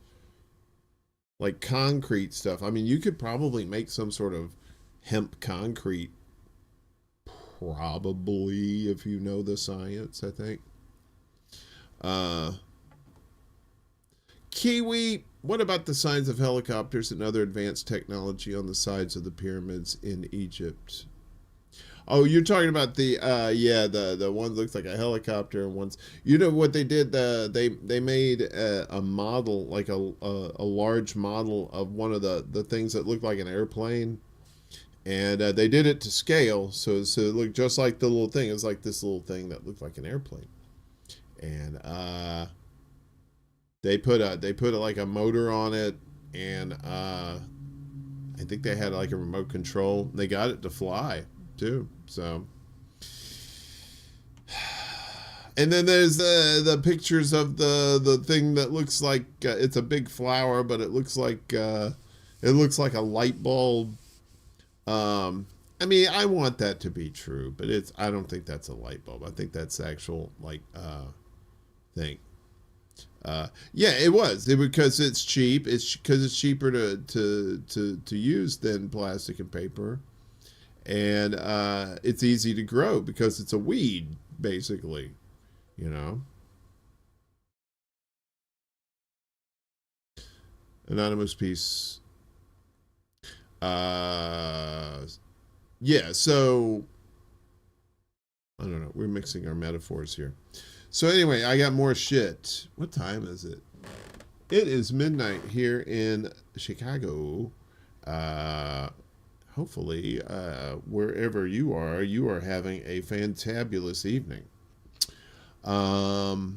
like concrete stuff. I mean, you could probably make some sort of hemp concrete, probably, if you know the science, I think. Kiwi, what about the signs of helicopters and other advanced technology on the sides of the pyramids in Egypt? Oh, you're talking about the one that looks like a helicopter, and one's, you know what they did? They made a model, like a large model of one of the things that looked like an airplane, and they did it to scale, so it looked just like the little thing. It was like this little thing that looked like an airplane, and they put like a motor on it, and I think they had like a remote control. They got it to fly too. So, and then there's the pictures of the thing that looks like it's a big flower, but it looks like a light bulb. I mean, I want that to be true, but I don't think that's a light bulb. I think that's actual like thing. Yeah, it was because it's cheap. It's because it's cheaper to use than plastic and paper. And it's easy to grow because it's a weed, basically, you know. Anonymous piece. Yeah, so I don't know. We're mixing our metaphors here. So anyway, I got more shit. What time is it? It is midnight here in Chicago. Hopefully, wherever you are having a fantabulous evening. Oh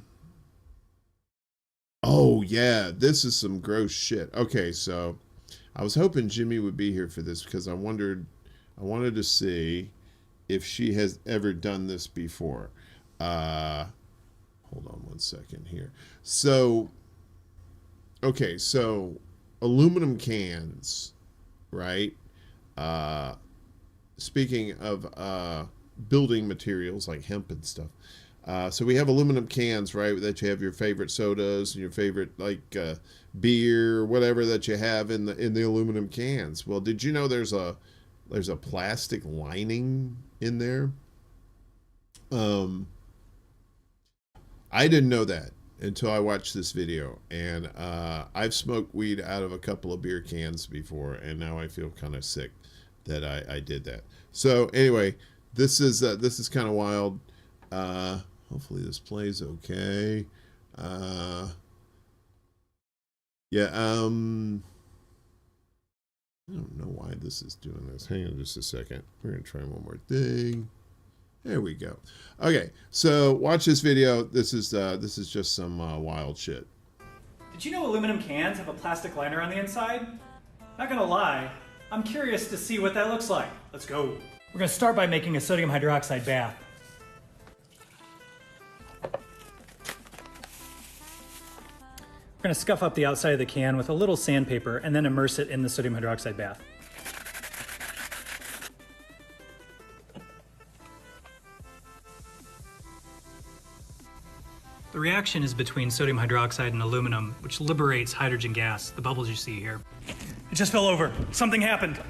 yeah, this is some gross shit. Okay, so I was hoping Jimmy would be here for this because I wanted to see if she has ever done this before. Hold on one second here. So, okay, so aluminum cans, right? Speaking of building materials like hemp and stuff, so we have aluminum cans, right? That you have your favorite sodas and your favorite like beer or whatever that you have in the aluminum cans. Well, did you know there's a plastic lining in there? I didn't know that until I watched this video, and I've smoked weed out of a couple of beer cans before, and now I feel kind of sick that I did that. So anyway, this is kind of wild. Hopefully this plays okay. Yeah. I don't know why this is doing this. Hang on just a second. We're gonna try one more thing. There we go. Okay, so watch this video. This is just some wild shit. Did you know aluminum cans have a plastic liner on the inside? Not gonna lie, I'm curious to see what that looks like. Let's go. We're gonna start by making a sodium hydroxide bath. We're gonna scuff up the outside of the can with a little sandpaper and then immerse it in the sodium hydroxide bath. The reaction is between sodium hydroxide and aluminum, which liberates hydrogen gas, the bubbles you see here. It just fell over. Something happened.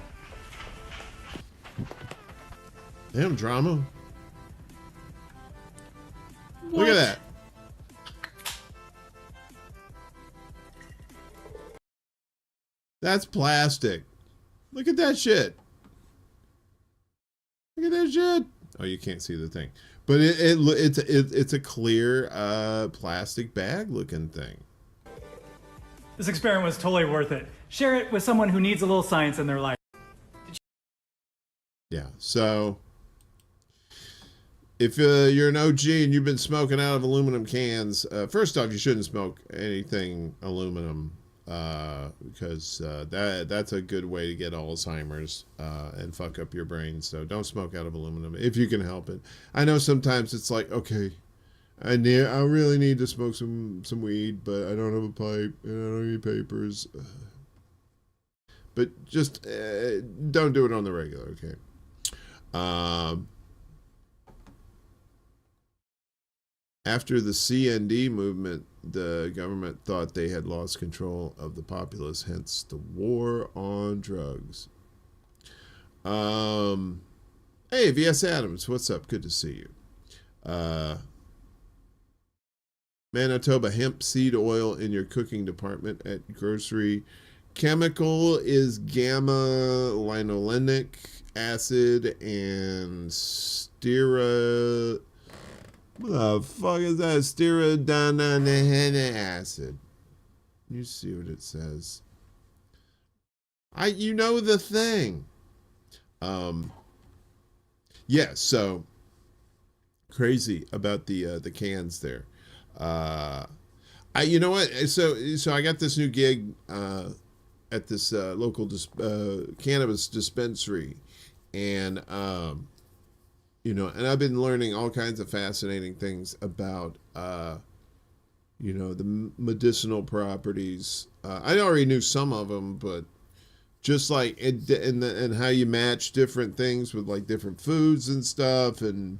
Damn drama. Look at that. That's plastic. Look at that shit. Look at that shit. Oh, you can't see the thing, but it's a clear plastic bag looking thing. This experiment was totally worth it. Share it with someone who needs a little science in their life. Yeah. So if you're an OG and you've been smoking out of aluminum cans, first off, you shouldn't smoke anything aluminum. Because that's a good way to get Alzheimer's and fuck up your brain. So don't smoke out of aluminum if you can help it. I know sometimes it's like, okay, I really need to smoke some weed, but I don't have a pipe and I don't have any papers. But just don't do it on the regular, okay? After the CND movement, the government thought they had lost control of the populace, hence the war on drugs. Hey, V.S. Adams, what's up? Good to see you. Manitoba hemp seed oil in your cooking department at grocery. Chemical is gamma linolenic acid and what the fuck is that? Stearodinic acid. You see what it says. You know the thing. Yeah, so crazy about the cans there. You know what? So I got this new gig at this local cannabis dispensary, and you know, and I've been learning all kinds of fascinating things about, you know, the medicinal properties. I already knew some of them, but just like and how you match different things with like different foods and stuff, and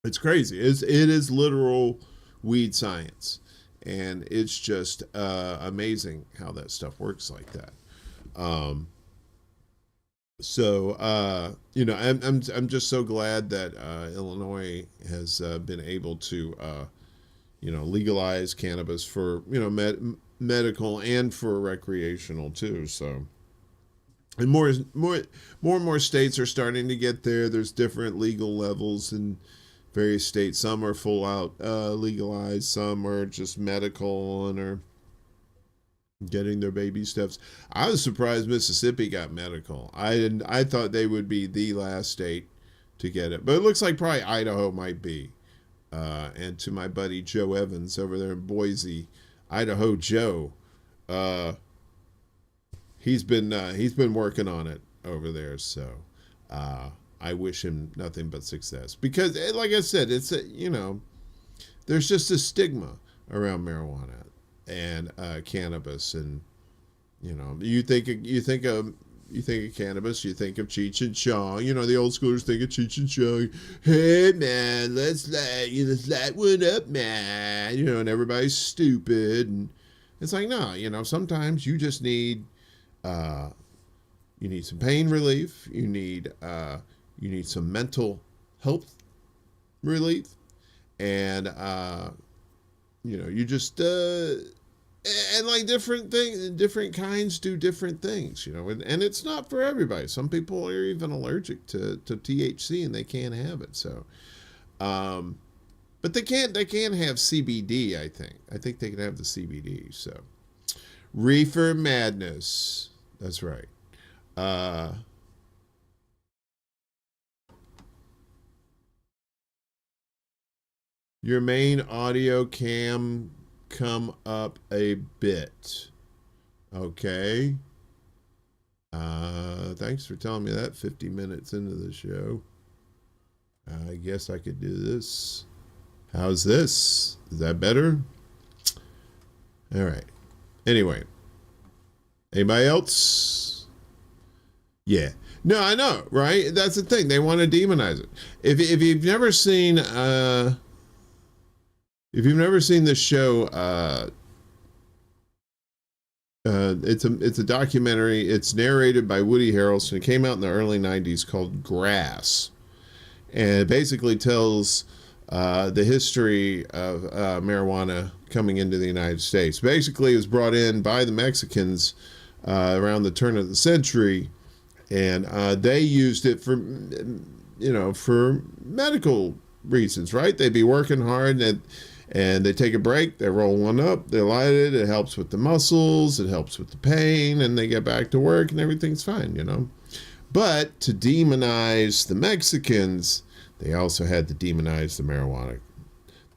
it's crazy. It is literal weed science, and it's just amazing how that stuff works like that. So you know, I'm just so glad that Illinois has been able to you know, legalize cannabis for, you know, medical and for recreational too. So, and more and more states are starting to get there. There's different legal levels in various states. Some are full out legalized, some are just medical and are getting their baby steps. I was surprised Mississippi got medical. I thought they would be the last state to get it, but it looks like probably Idaho might be. And to my buddy Joe Evans over there in Boise, Idaho, Joe, he's been working on it over there. So I wish him nothing but success, because like I said, it's you know, there's just a stigma around marijuana and cannabis, and you know, you think of cannabis, you think of Cheech and Chong. You know, the old schoolers think of Cheech and Chong. Hey man, let's light one up, man. You know, and everybody's stupid, and it's like, no, you know, sometimes you just need some pain relief. You need some mental health relief, and you know, you just and like different things, different kinds do different things, you know, and it's not for everybody. Some people are even allergic to THC and they can't have it. So, but they can't have CBD. I think they can have the CBD. So, reefer madness. That's right. Your main audio cam come up a bit. Okay. Thanks for telling me that 50 minutes into the show. I guess I could do this. How's this? Is that better? All right. Anyway. Anybody else? Yeah. No, I know, right? That's the thing. They want to demonize it. If you've never seen If you've never seen this show, it's a documentary. It's narrated by Woody Harrelson. It came out in the early 90s called Grass. And it basically tells the history of marijuana coming into the United States. Basically, it was brought in by the Mexicans around the turn of the century, and they used it for, for medical reasons, right? They'd be working hard, and they take a break, they roll one up, they light it, it helps with the muscles, it helps with the pain, and they get back to work, and everything's fine, But to demonize the Mexicans, they also had to demonize the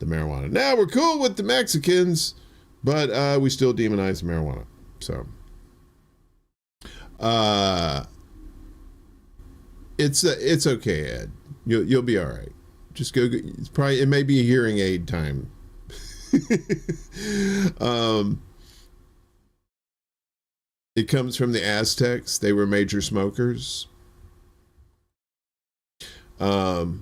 marijuana. Now we're cool with the Mexicans, but we still demonize the marijuana. So, it's okay, Ed. You'll be all right. Just go. It may be a hearing aid time. It comes from the Aztecs. They were major smokers. Do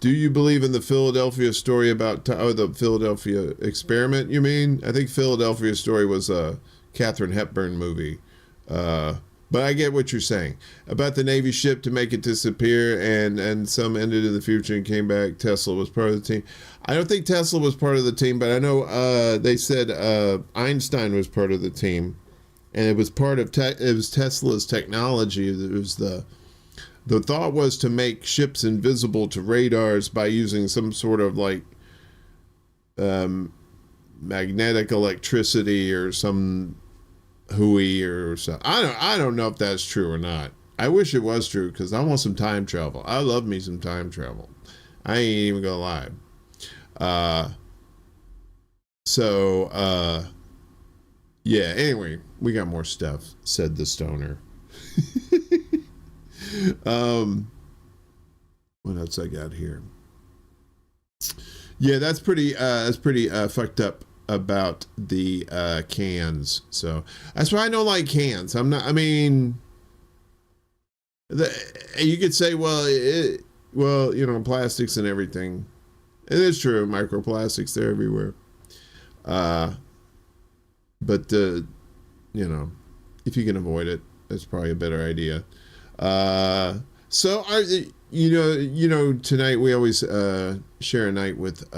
you believe in the Philadelphia story about the Philadelphia experiment? You mean? I think Philadelphia story was a Katharine Hepburn movie. But I get what you're saying about the Navy ship to make it disappear, and some ended in the future and came back. Tesla was part of the team. I don't think Tesla was part of the team, but I know they said Einstein was part of the team, and it was part of it was Tesla's technology. It was the thought was to make ships invisible to radars by using some sort of like magnetic electricity or some hooey or something. I don't know if that's true or not. I wish it was true because I want some time travel. I love me some time travel. I ain't even gonna lie. Yeah, anyway, we got more stuff, said the stoner. What else I got here? Yeah, that's pretty fucked up about the cans. So that's why I don't like cans. You could say, plastics and everything. It is true, microplastics, they're everywhere. But if you can avoid it, that's probably a better idea. So tonight we always share a night with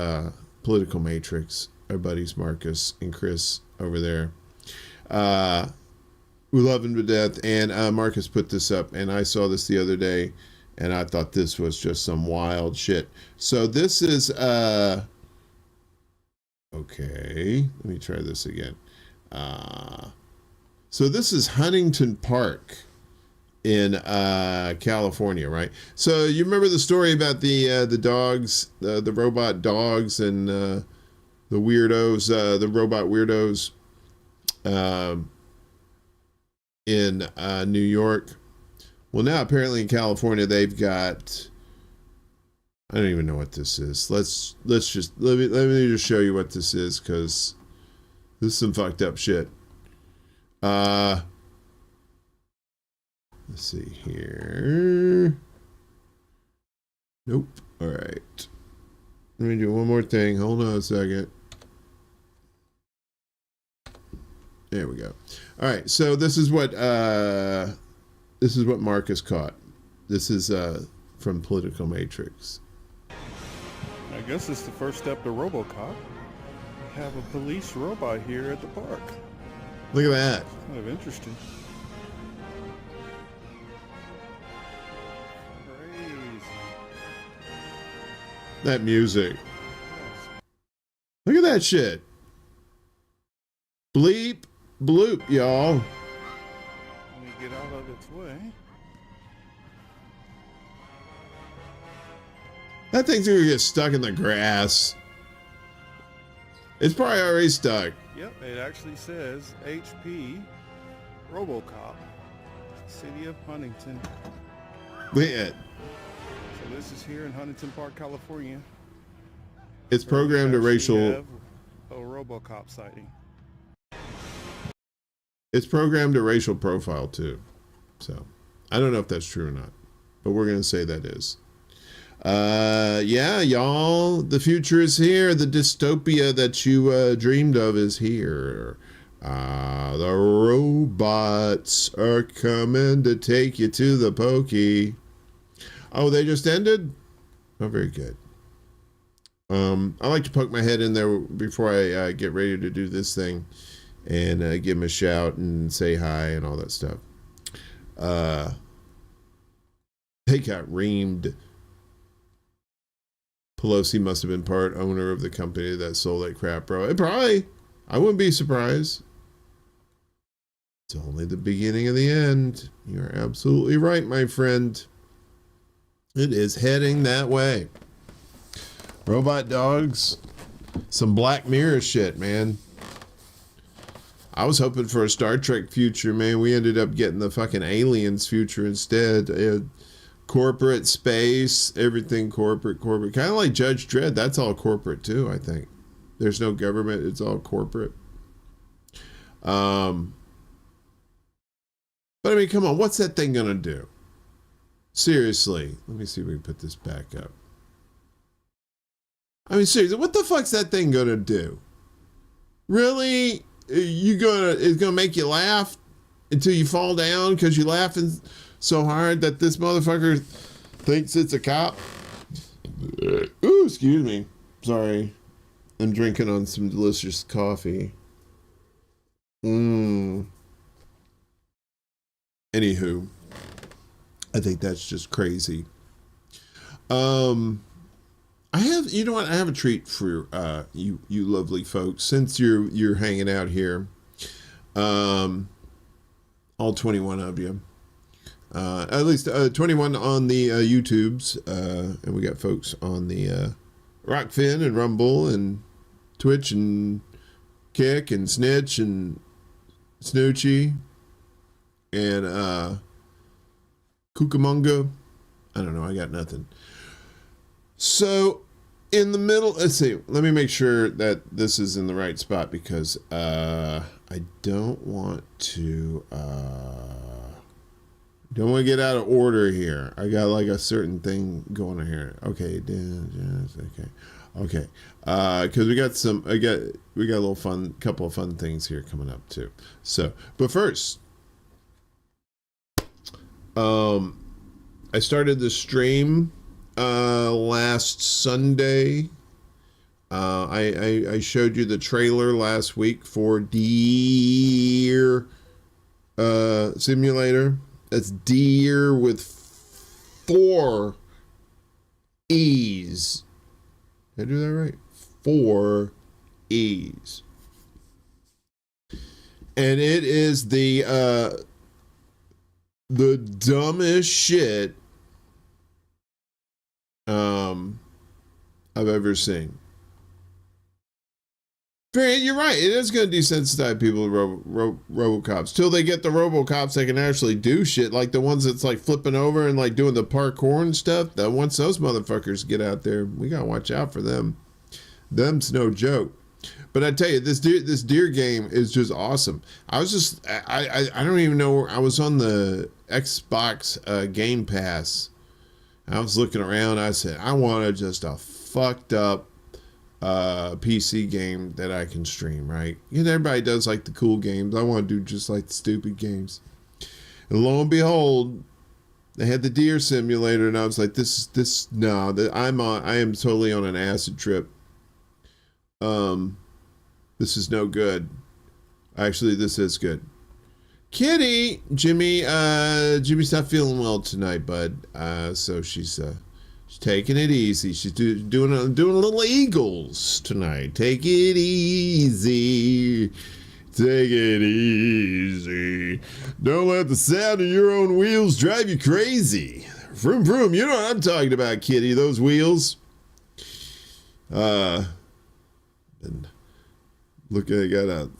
Political Matrix, our buddies Marcus and Chris over there. We love him to death, and Marcus put this up, and I saw this the other day, and I thought this was just some wild shit. So this is okay, let me try this again. So this is Huntington Park in California, right? So you remember the story about the dogs, the robot dogs, and the weirdos, the robot weirdos in New York. Well, now apparently in California they've got, I don't even know what this is. Let me just show you what this is, because this is some fucked up shit. Let's see here. Nope. All right. Let me do one more thing. Hold on a second. There we go. All right. So this is what Marcus caught. This is from Political Matrix. I guess it's the first step to RoboCop. We have a police robot here at the park. Look at that. Kind of interesting. That music. Look at that shit. Bleep, bloop, y'all. Let me get out of its way. That thing's gonna get stuck in the grass. It's probably already stuck. Yep, it actually says HP RoboCop, City of Huntington. Yeah. So this is here in Huntington Park, California. It's programmed to racial. A RoboCop sighting. It's programmed to racial profile too. So I don't know if that's true or not, but we're gonna say that is. Yeah, y'all, the future is here. The dystopia that you dreamed of is here. The robots are coming to take you to the pokey. Oh, they just ended? Oh, very good. I like to poke my head in there before I get ready to do this thing and give them a shout and say hi and all that stuff. They got reamed. Pelosi must have been part owner of the company that sold that crap, bro. It probably. I wouldn't be surprised. It's only the beginning of the end. You're absolutely right, my friend. It is heading that way. Robot dogs. Some Black Mirror shit, man. I was hoping for a Star Trek future, man. We ended up getting the fucking aliens future instead. Corporate space, everything corporate. Kind of like Judge Dredd. That's all corporate too, I think. There's no government. It's all corporate. But I mean, come on. What's that thing going to do? Seriously. Let me see if we can put this back up. I mean, seriously, what the fuck's that thing going to do? Really? It's going to make you laugh until you fall down because you're laughing so hard that this motherfucker thinks it's a cop? Ooh, excuse me. Sorry. I'm drinking on some delicious coffee. Anywho, I think that's just crazy. I have a treat for you lovely folks. Since you're hanging out here, all 21 of you, at least 21 on the YouTubes, and we got folks on the Rockfin and Rumble and Twitch and Kick and Snitch and Snoochie and Cucamonga. I don't know. I got nothing. So in the middle, let's see. Let me make sure that this is in the right spot because I don't want to get out of order here. I got like a certain thing going on here. Okay, okay. Because we got a little couple of fun things here coming up too. So, but first, I started the stream last Sunday. I showed you the trailer last week for Deer Simulator. That's Deer with 4 E's. Did I do that right? 4 E's. And it is the dumbest shit I've ever seen. You're right. It is going to desensitize people to RoboCops. Till they get the RoboCops that can actually do shit, like the ones that's like flipping over and like doing the parkour and stuff. That once those motherfuckers get out there, we gotta watch out for them. Them's no joke. But I tell you, this deer game is just awesome. I don't even know. I was on the Xbox Game Pass. I was looking around. I said, I want just a fucked up PC game that I can stream, right? You know, everybody does like the cool games. I want to do just like the stupid games. And lo and behold, they had the Deer Simulator, and I was like, I am totally on an acid trip. This is no good. Actually, this is good. Kitty, Jimmy's not feeling well tonight, bud. So she's taking it easy. She's doing a little Eagles tonight. Take it easy. Take it easy. Don't let the sound of your own wheels drive you crazy. Vroom, vroom. You know what I'm talking about, Kitty. Those wheels. And look, I got a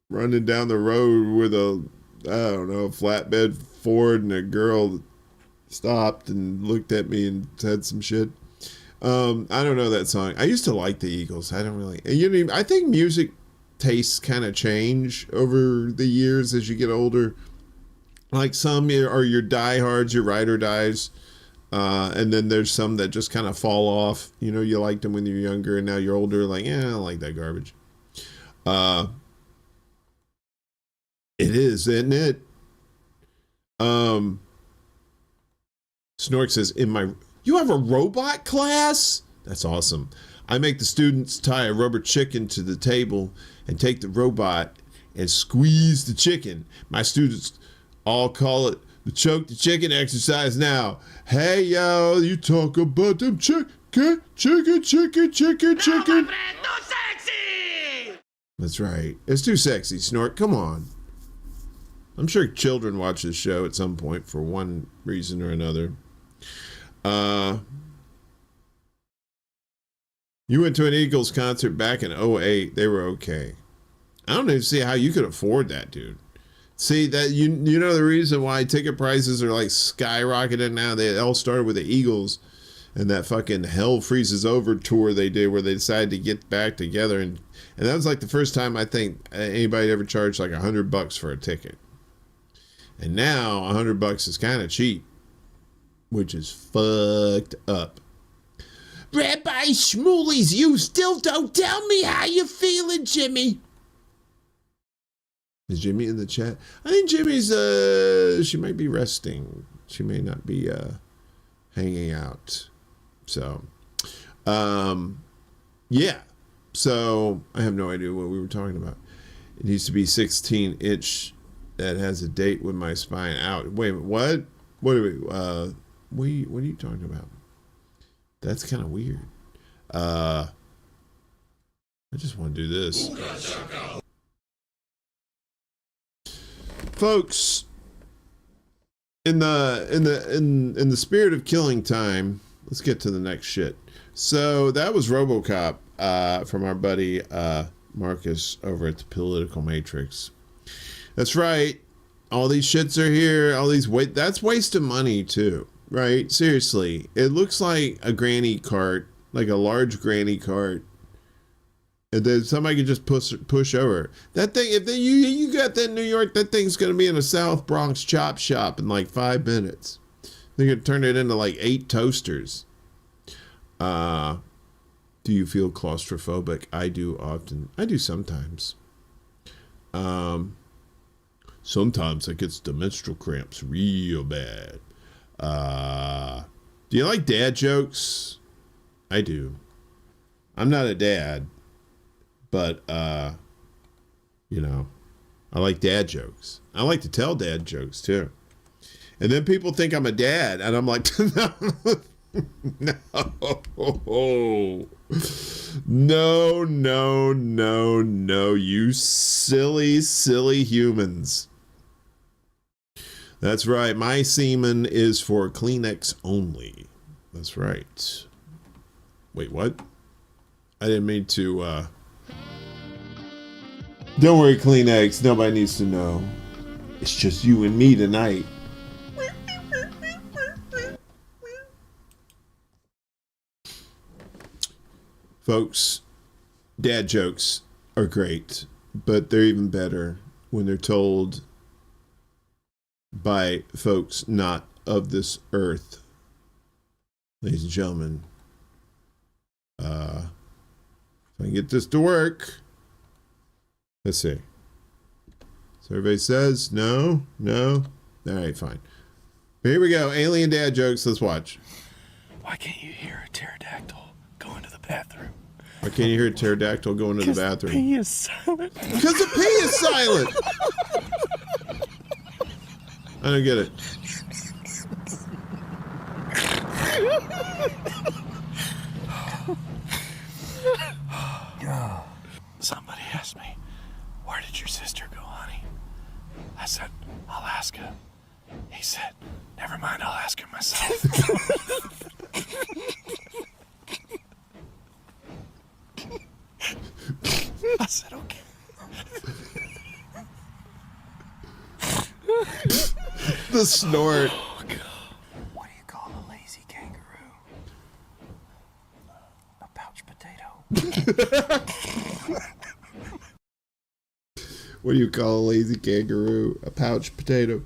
running down the road with a flatbed Ford, and a girl stopped and looked at me and said some shit. I don't know that song. I used to like the Eagles. I don't really. I think music tastes kind of change over the years as you get older. Like some are your diehards, your ride or dies. And then there's some that just kind of fall off. You know, you liked them when you're younger, and now you're older. Like, yeah, I don't like that garbage. It is, isn't it? Snork says, you have a robot class? That's awesome. I make the students tie a rubber chicken to the table and take the robot and squeeze the chicken. My students all call it the choke the chicken exercise now. Hey, yo, you talk about them chicken. That's right. It's too sexy, Snork. Come on. I'm sure children watch this show at some point for one reason or another. You went to an Eagles concert back in 2008. They were okay. I don't even see how you could afford that, dude. See, that you know the reason why ticket prices are like skyrocketing now? They all started with the Eagles and that fucking Hell Freezes Over tour they did where they decided to get back together. And that was like the first time I think anybody ever charged like $100 for a ticket. And now $100 is kind of cheap, which is fucked up. Rabbi Shmuley's, you still don't tell me how you feeling, Jimmy. Is Jimmy in the chat? I think Jimmy's, she might be resting. She may not be hanging out. So, yeah. So, I have no idea what we were talking about. It needs to be 16-inch that has a date with my spine out. Wait a minute, what? What are what are you talking about? That's kind of weird. I just want to do this. Folks, in the spirit of killing time, let's get to the next shit. So that was RoboCop from our buddy Marcus over at the Political Matrix. That's right. All these shits are here. All these that's waste of money too, right? Seriously, it looks like a granny cart, like a large granny cart. And then somebody could just push over that thing. If you got that in New York, that thing's gonna be in a South Bronx chop shop in like 5 minutes. They're gonna turn it into like 8 toasters. Do you feel claustrophobic? I do often. I do sometimes. Sometimes it gets the menstrual cramps real bad. Do you like dad jokes? I do. I'm not a dad. But, you know, I like dad jokes. I like to tell dad jokes, too. And then people think I'm a dad, and I'm like, no, you silly, silly humans. That's right. My semen is for Kleenex only. That's right. Wait, what? I didn't mean to, Don't worry, Kleenex. Nobody needs to know. It's just you and me tonight. Folks, dad jokes are great, but they're even better when they're told by folks not of this earth. Ladies and gentlemen, if I can get this to work. Let's see. So everybody says no. All right, fine. Here we go. Alien dad jokes. Let's watch. Why can't you hear a pterodactyl go into the bathroom? Why can't you hear a pterodactyl go into the bathroom? The P is silent. Because the P is silent. I don't get it. Somebody asked me, where did your sister go, honey? I said, I'll ask her. He said, never mind, I'll ask her myself. I said, okay. The snort. Oh, God. What do you call a lazy kangaroo? A pouch potato. What do you call a lazy kangaroo? A pouch potato.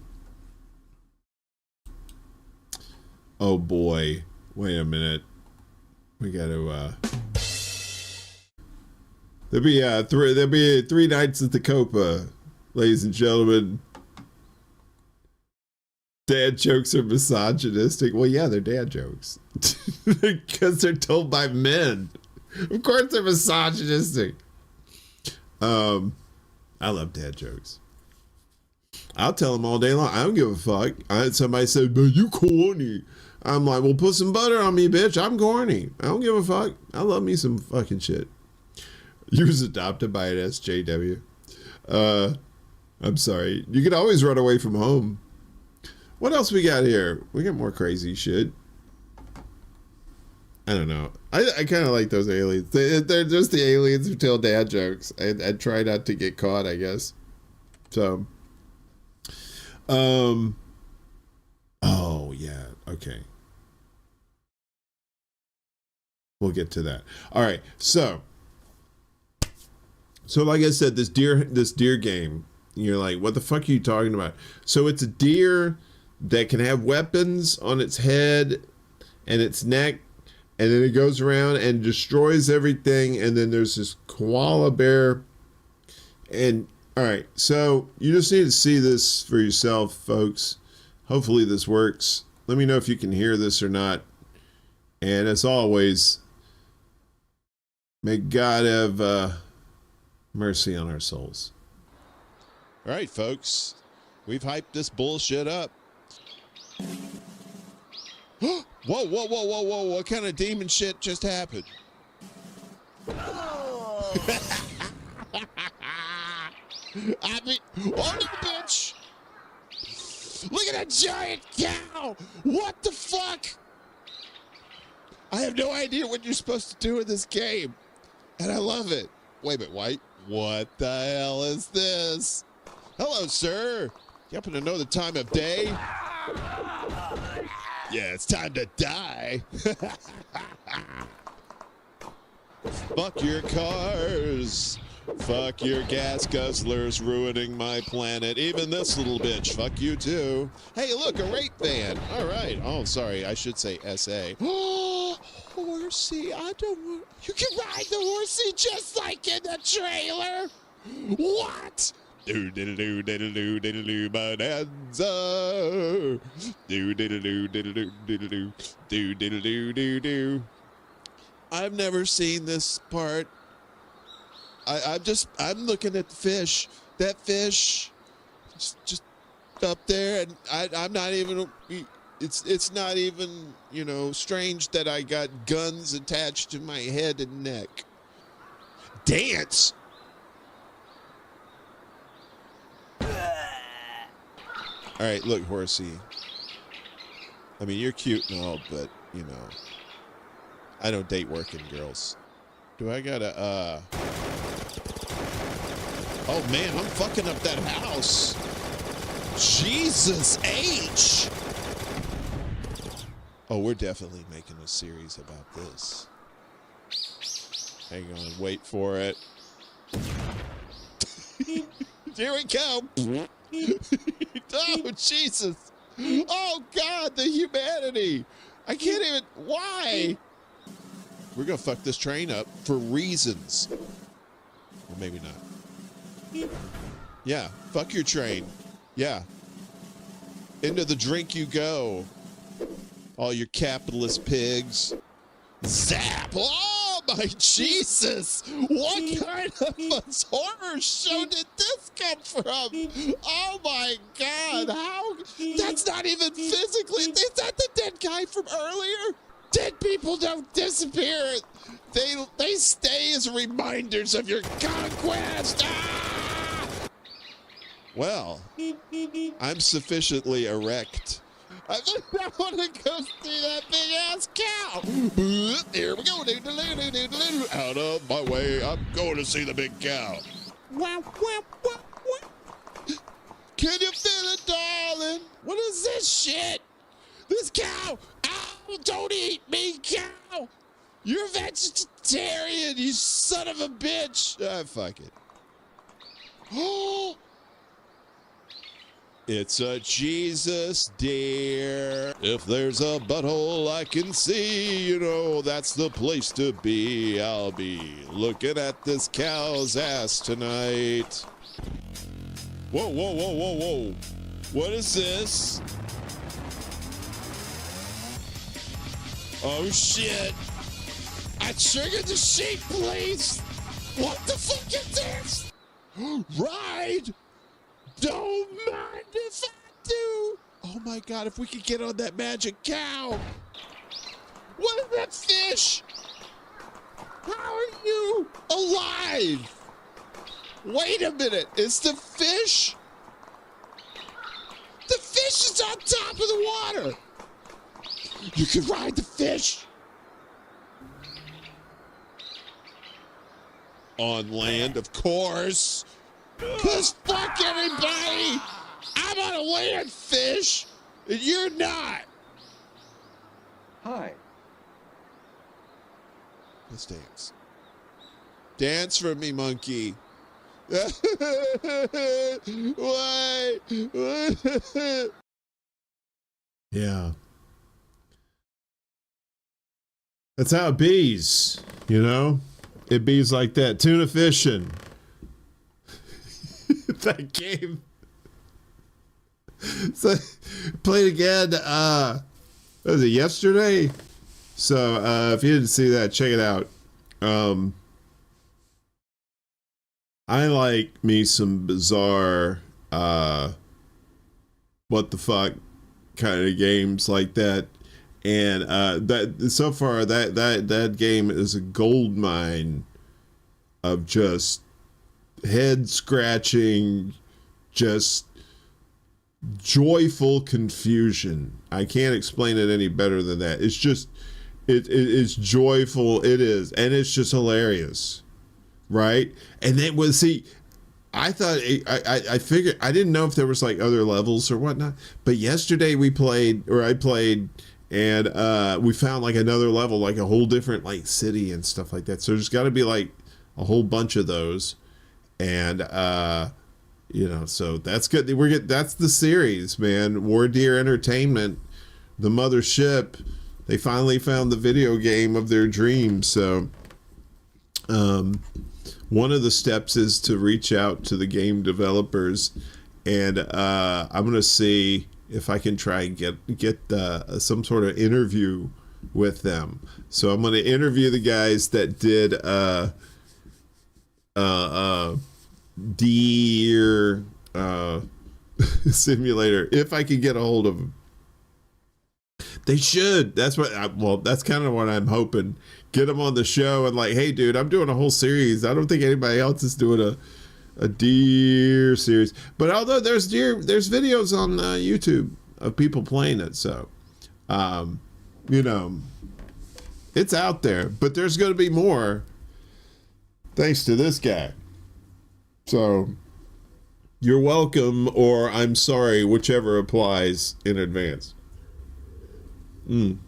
Oh boy. Wait a minute. We gotta there'll be 3 nights at the Copa, ladies and gentlemen. Dad jokes are misogynistic. Well, yeah, they're dad jokes. Because they're told by men. Of course they're misogynistic. I love dad jokes. I'll tell them all day long. I don't give a fuck. Somebody said, but you corny. I'm like, well, put some butter on me, bitch. I'm corny. I don't give a fuck. I love me some fucking shit. You was adopted by an SJW. I'm sorry. You can always run away from home. What else we got here? We got more crazy shit. I don't know. I kind of like those aliens. They're just the aliens who tell dad jokes. I try not to get caught, I guess. So. Oh, yeah. Okay. We'll get to that. All right. So like I said, this deer game, you're like, what the fuck are you talking about? So it's a deer that can have weapons on its head and its neck, and then it goes around and destroys everything, and then there's this koala bear. And all right, so you just need to see this for yourself, folks. Hopefully this works. Let me know if you can hear this or not. And as always, may God have mercy on our souls. All right, folks, we've hyped this bullshit up. Whoa, whoa, whoa, whoa, whoa. What kind of demon shit just happened? Oh. I mean, oh no, bitch! Look at that giant cow! What the fuck? I have no idea what you're supposed to do in this game, and I love it. Wait a minute, White. What the hell is this? Hello, sir. You happen to know the time of day? Yeah, it's time to die. Fuck your cars. Fuck your gas guzzlers ruining my planet. Even this little bitch. Fuck you too. Hey, look, a rape van. All right. Oh, sorry. I should say SA. Oh, horsey. I don't want... You can ride the horsey just like in the trailer. What? Do-diddle-do, bonanza. Do-diddle-do. Do-diddle-do. I've never seen this part. I'm looking at the fish. That fish, just up there, and I'm not even. It's not even, you know, strange that I got guns attached to my head and neck. Dance. All right, look, horsey. I mean, you're cute and all, but you know, I don't date working girls. Do I gotta Oh man, I'm fucking up that house. Jesus H. Oh, we're definitely making a series about this. Hang on, wait for it. Here we go. Oh, Jesus. Oh, God, the humanity. I can't even... Why? We're going to fuck this train up for reasons. Or maybe not. Yeah, fuck your train. Yeah. Into the drink you go. All your capitalist pigs. Zap! Oh, my Jesus! What kind of a horror show did this come from? Oh, my God. How? That's not even physically... Is that the dead guy from earlier? Dead people don't disappear. They stay as reminders of your conquest. Ah! Well, I'm sufficiently erect. I want to go see that big ass cow. Here we go. Out of my way. I'm going to see the big cow. Can you feel it, darling? What is this shit? This cow. Ow, don't eat me, cow. You're a vegetarian, you son of a bitch. Fuck it. Oh. It's a Jesus deer. If there's a butthole I can see, you know that's the place to be. I'll be looking at this cow's ass tonight. Whoa, whoa, whoa, whoa, whoa. What is this? Oh, shit. I triggered the sheep, please. What the fuck is this? Ride. Don't mind if I do. Oh my God, if we could get on that magic cow. What is that fish? How are you alive? Wait a minute, it's the fish? The fish is on top of the water. You can ride the fish. On land, of course. Cause fuck everybody! I'm on a land fish, and you're not. Hi. Let's dance. Dance for me, monkey. Why? Yeah. That's how it bees, you know? It bees like that. Tuna fishing. That game. So played again was it yesterday? So if you didn't see that, check it out. I like me some bizarre what the fuck kind of games like that. And that so far that game is a gold mine of just head scratching, just joyful confusion. I can't explain it any better than that. It's just it's joyful. It is, and it's just hilarious, right? And then I thought I figured I didn't know if there was like other levels or whatnot, but yesterday I played and we found like another level, like a whole different like city and stuff like that. So there's got to be like a whole bunch of those. And you know, so that's good. That's the series, man. War Deer Entertainment, the mothership. They finally found the video game of their dreams. So one of the steps is to reach out to the game developers, and I'm gonna see if I can try and get some sort of interview with them. So I'm gonna interview the guys that did Deer Simulator, if I can get a hold of them. They should. That's that's kind of what I'm hoping. Get them on the show and like, hey dude, I'm doing a whole series. I don't think anybody else is doing a deer series. But although there's videos on YouTube of people playing it, so you know, it's out there. But there's going to be more thanks to this guy. So you're welcome, or I'm sorry, whichever applies in advance. And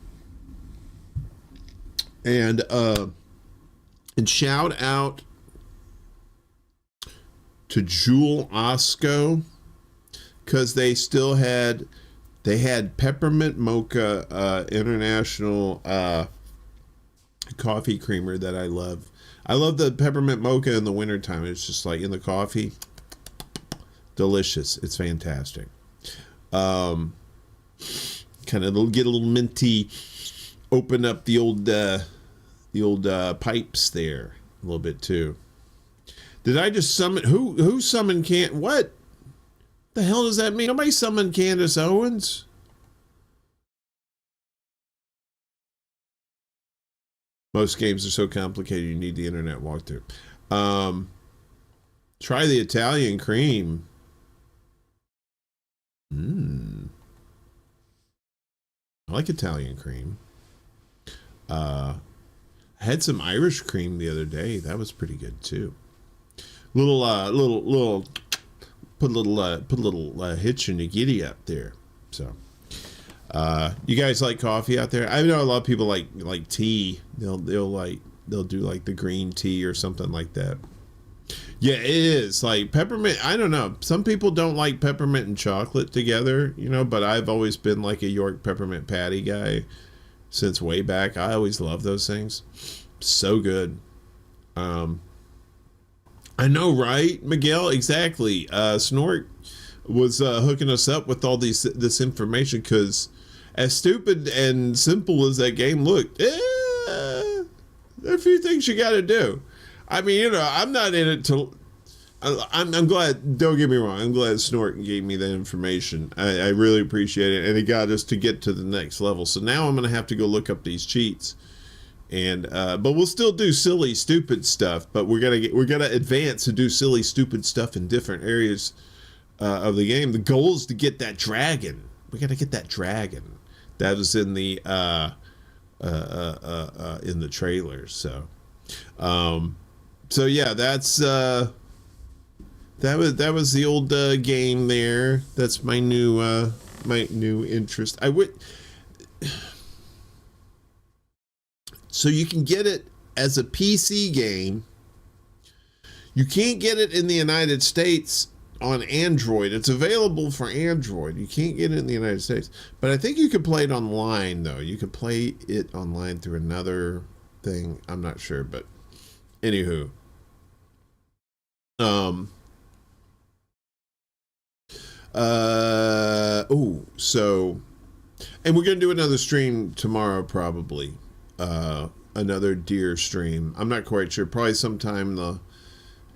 shout out to Jewel Osco, because they had peppermint mocha international coffee creamer that I love. I love the peppermint mocha in the wintertime. It's just like in the coffee. Delicious. It's fantastic. Kind of get a little minty. Open up the old pipes there a little bit too. Did I just summon? Who summoned what the hell does that mean? Nobody summoned Candace Owens. Most games are so complicated you need the internet walkthrough. Try the Italian cream. I like Italian cream. I had some Irish cream the other day. That was pretty good too. Little put a little hitch in your giddy up there. So you guys like coffee out there? I know a lot of people like tea. They'll do like the green tea or something like that. Yeah, it is. Like peppermint, I don't know. Some people don't like peppermint and chocolate together, you know, but I've always been like a York peppermint patty guy since way back. I always love those things. So good. I know, right, Miguel? Exactly. Snork was hooking us up with all this information because as stupid and simple as that game looked, there are a few things you got to do. I mean, you know, I'm not in it to... I'm glad, don't get me wrong, I'm glad Snork gave me that information. I really appreciate it, and it got us to get to the next level. So now I'm going to have to go look up these cheats. And but we'll still do silly, stupid stuff, but we're gonna advance and do silly, stupid stuff in different areas of the game. The goal is to get that dragon. We gotta get that dragon. That was in the trailer. So yeah, that's that was the old game there. That's my new interest. I would. So you can get it as a PC game. You can't get it in the United States on Android. It's available for Android. You can't get it in the United States. But I think you could play it online, though. You could play it online through another thing. I'm not sure, but anywho. So, and we're going to do another stream tomorrow, probably. Another deer stream. I'm not quite sure. Probably sometime in the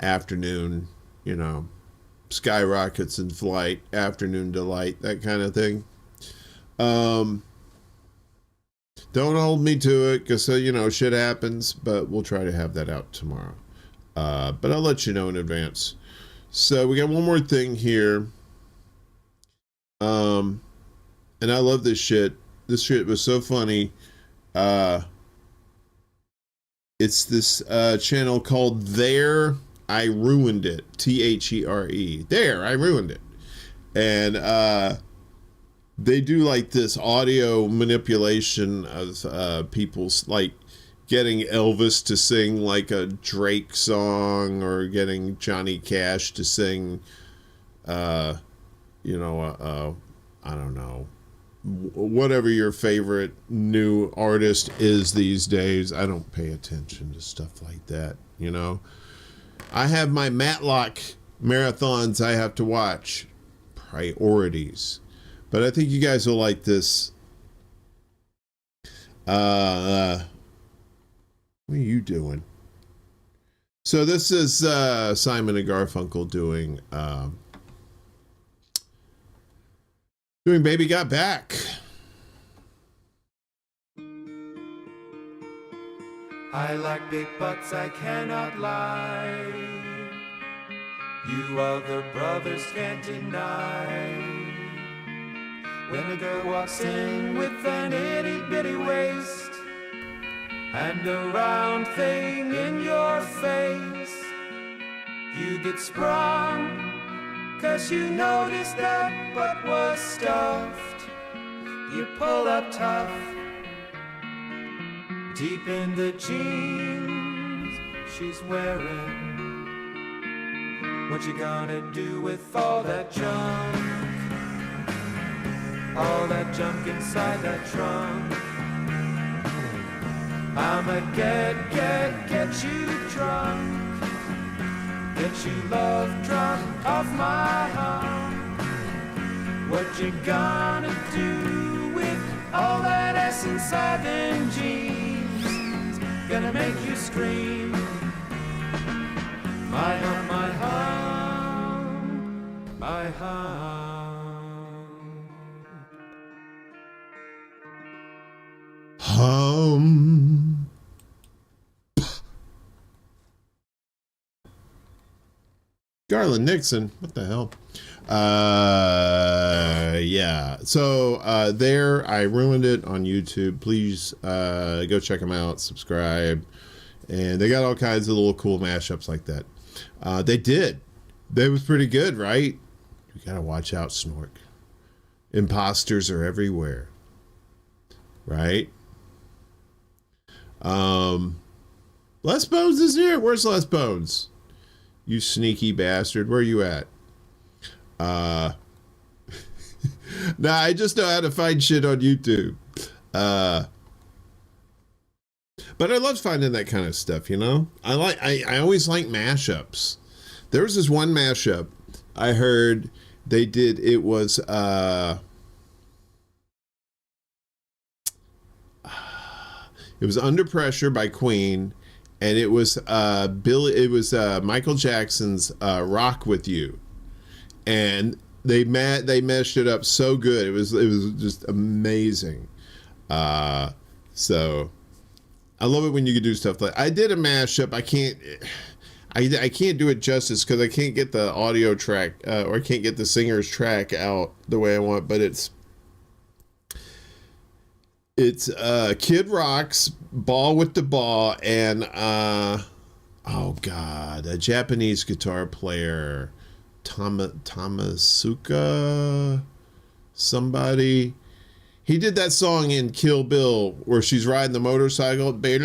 afternoon, you know, skyrockets in flight, afternoon delight, that kind of thing. Don't hold me to it because, you know, shit happens, but we'll try to have that out tomorrow. But I'll let you know in advance. So we got one more thing here. And I love this shit. This shit was so funny. It's this channel called There I Ruined It, THERE. There I Ruined It. And they do like this audio manipulation of people's, like getting Elvis to sing like a Drake song, or getting Johnny Cash to sing I don't know, whatever your favorite new artist is these days. I don't pay attention to stuff like that, you know. I have my Matlock marathons I have to watch. Priorities. But I think you guys will like this. What are you doing? So this is Simon and Garfunkel doing Baby Got Back. I like big butts, I cannot lie. You other brothers can't deny. When a girl walks in with an itty bitty waist and a round thing in your face, you get sprung. 'Cause you noticed that butt was stuffed. You pull up tough, deep in the jeans she's wearing. What you gonna do with all that junk? All that junk inside that trunk. I'ma get you drunk. Get you love drunk off my hump. What you gonna do with all that ass inside them jeans? Gonna make you scream. My hump, my hump, my hump. Garland Nixon, what the hell? Yeah. So there, I Ruined It on YouTube. Please go check them out, subscribe, and they got all kinds of little cool mashups like that. They did. That was pretty good, right? You gotta watch out, Snork. Imposters are everywhere, right? Les Bones is here. Where's Les Bones? You sneaky bastard. Where you at? Nah, I just know how to find shit on YouTube. But I love finding that kind of stuff, you know? I always like mashups. There was this one mashup I heard they did. It was Under Pressure by Queen, and it was Michael Jackson's Rock With You. And they meshed it up so good. It was just amazing. So I love it when you can do stuff like I did a mashup. I can't do it justice because I can't get the audio track or I can't get the singer's track out the way I want. But it's Kid Rock's Ball with the Ball and a Japanese guitar player, Tamasuka somebody. He did that song in Kill Bill where she's riding the motorcycle. He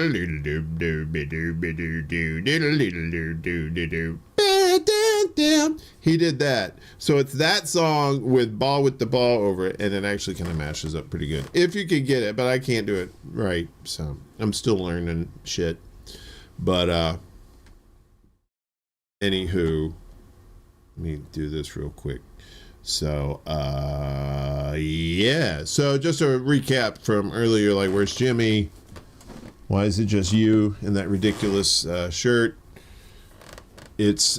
did that. So it's that song with Ball with the Ball over it, and it actually kind of mashes up pretty good. If you could get it, but I can't do it right. So I'm still learning shit. But anywho, let me do this real quick. So, yeah. So just a recap from earlier, like, where's Jimmy? Why is it just you in that ridiculous shirt? It's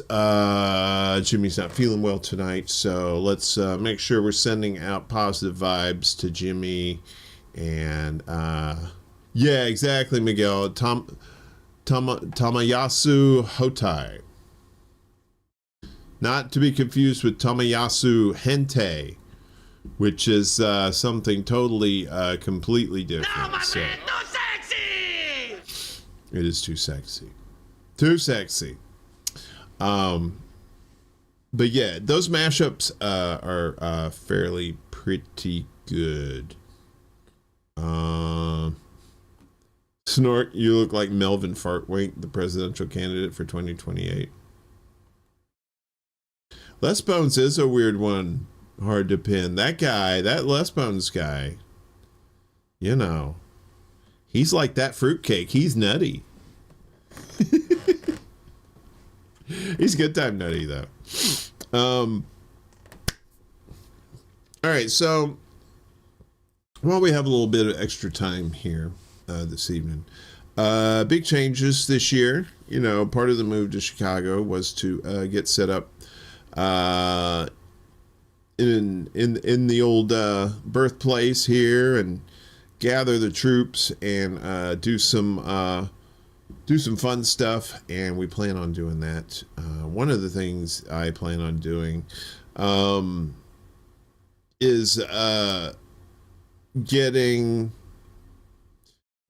Jimmy's not feeling well tonight, so let's make sure we're sending out positive vibes to Jimmy. And yeah, exactly, Miguel. Tamayasu Hotai. Not to be confused with Tamayasu Hente, which is something totally, completely different. No, my man, too sexy! It is too sexy. Too sexy. But yeah, those mashups are fairly pretty good. Snort, you look like Melvin Fartwink, the presidential candidate for 2028. Les Bones is a weird one, hard to pin. That guy, that Les Bones guy, you know, he's like that fruitcake. He's nutty. He's good time nutty, though. All right, so while we have a little bit of extra time here this evening, big changes this year. You know, part of the move to Chicago was to get set up in the old birthplace here and gather the troops and do some fun stuff, and we plan on doing that. One of the things I plan on doing is getting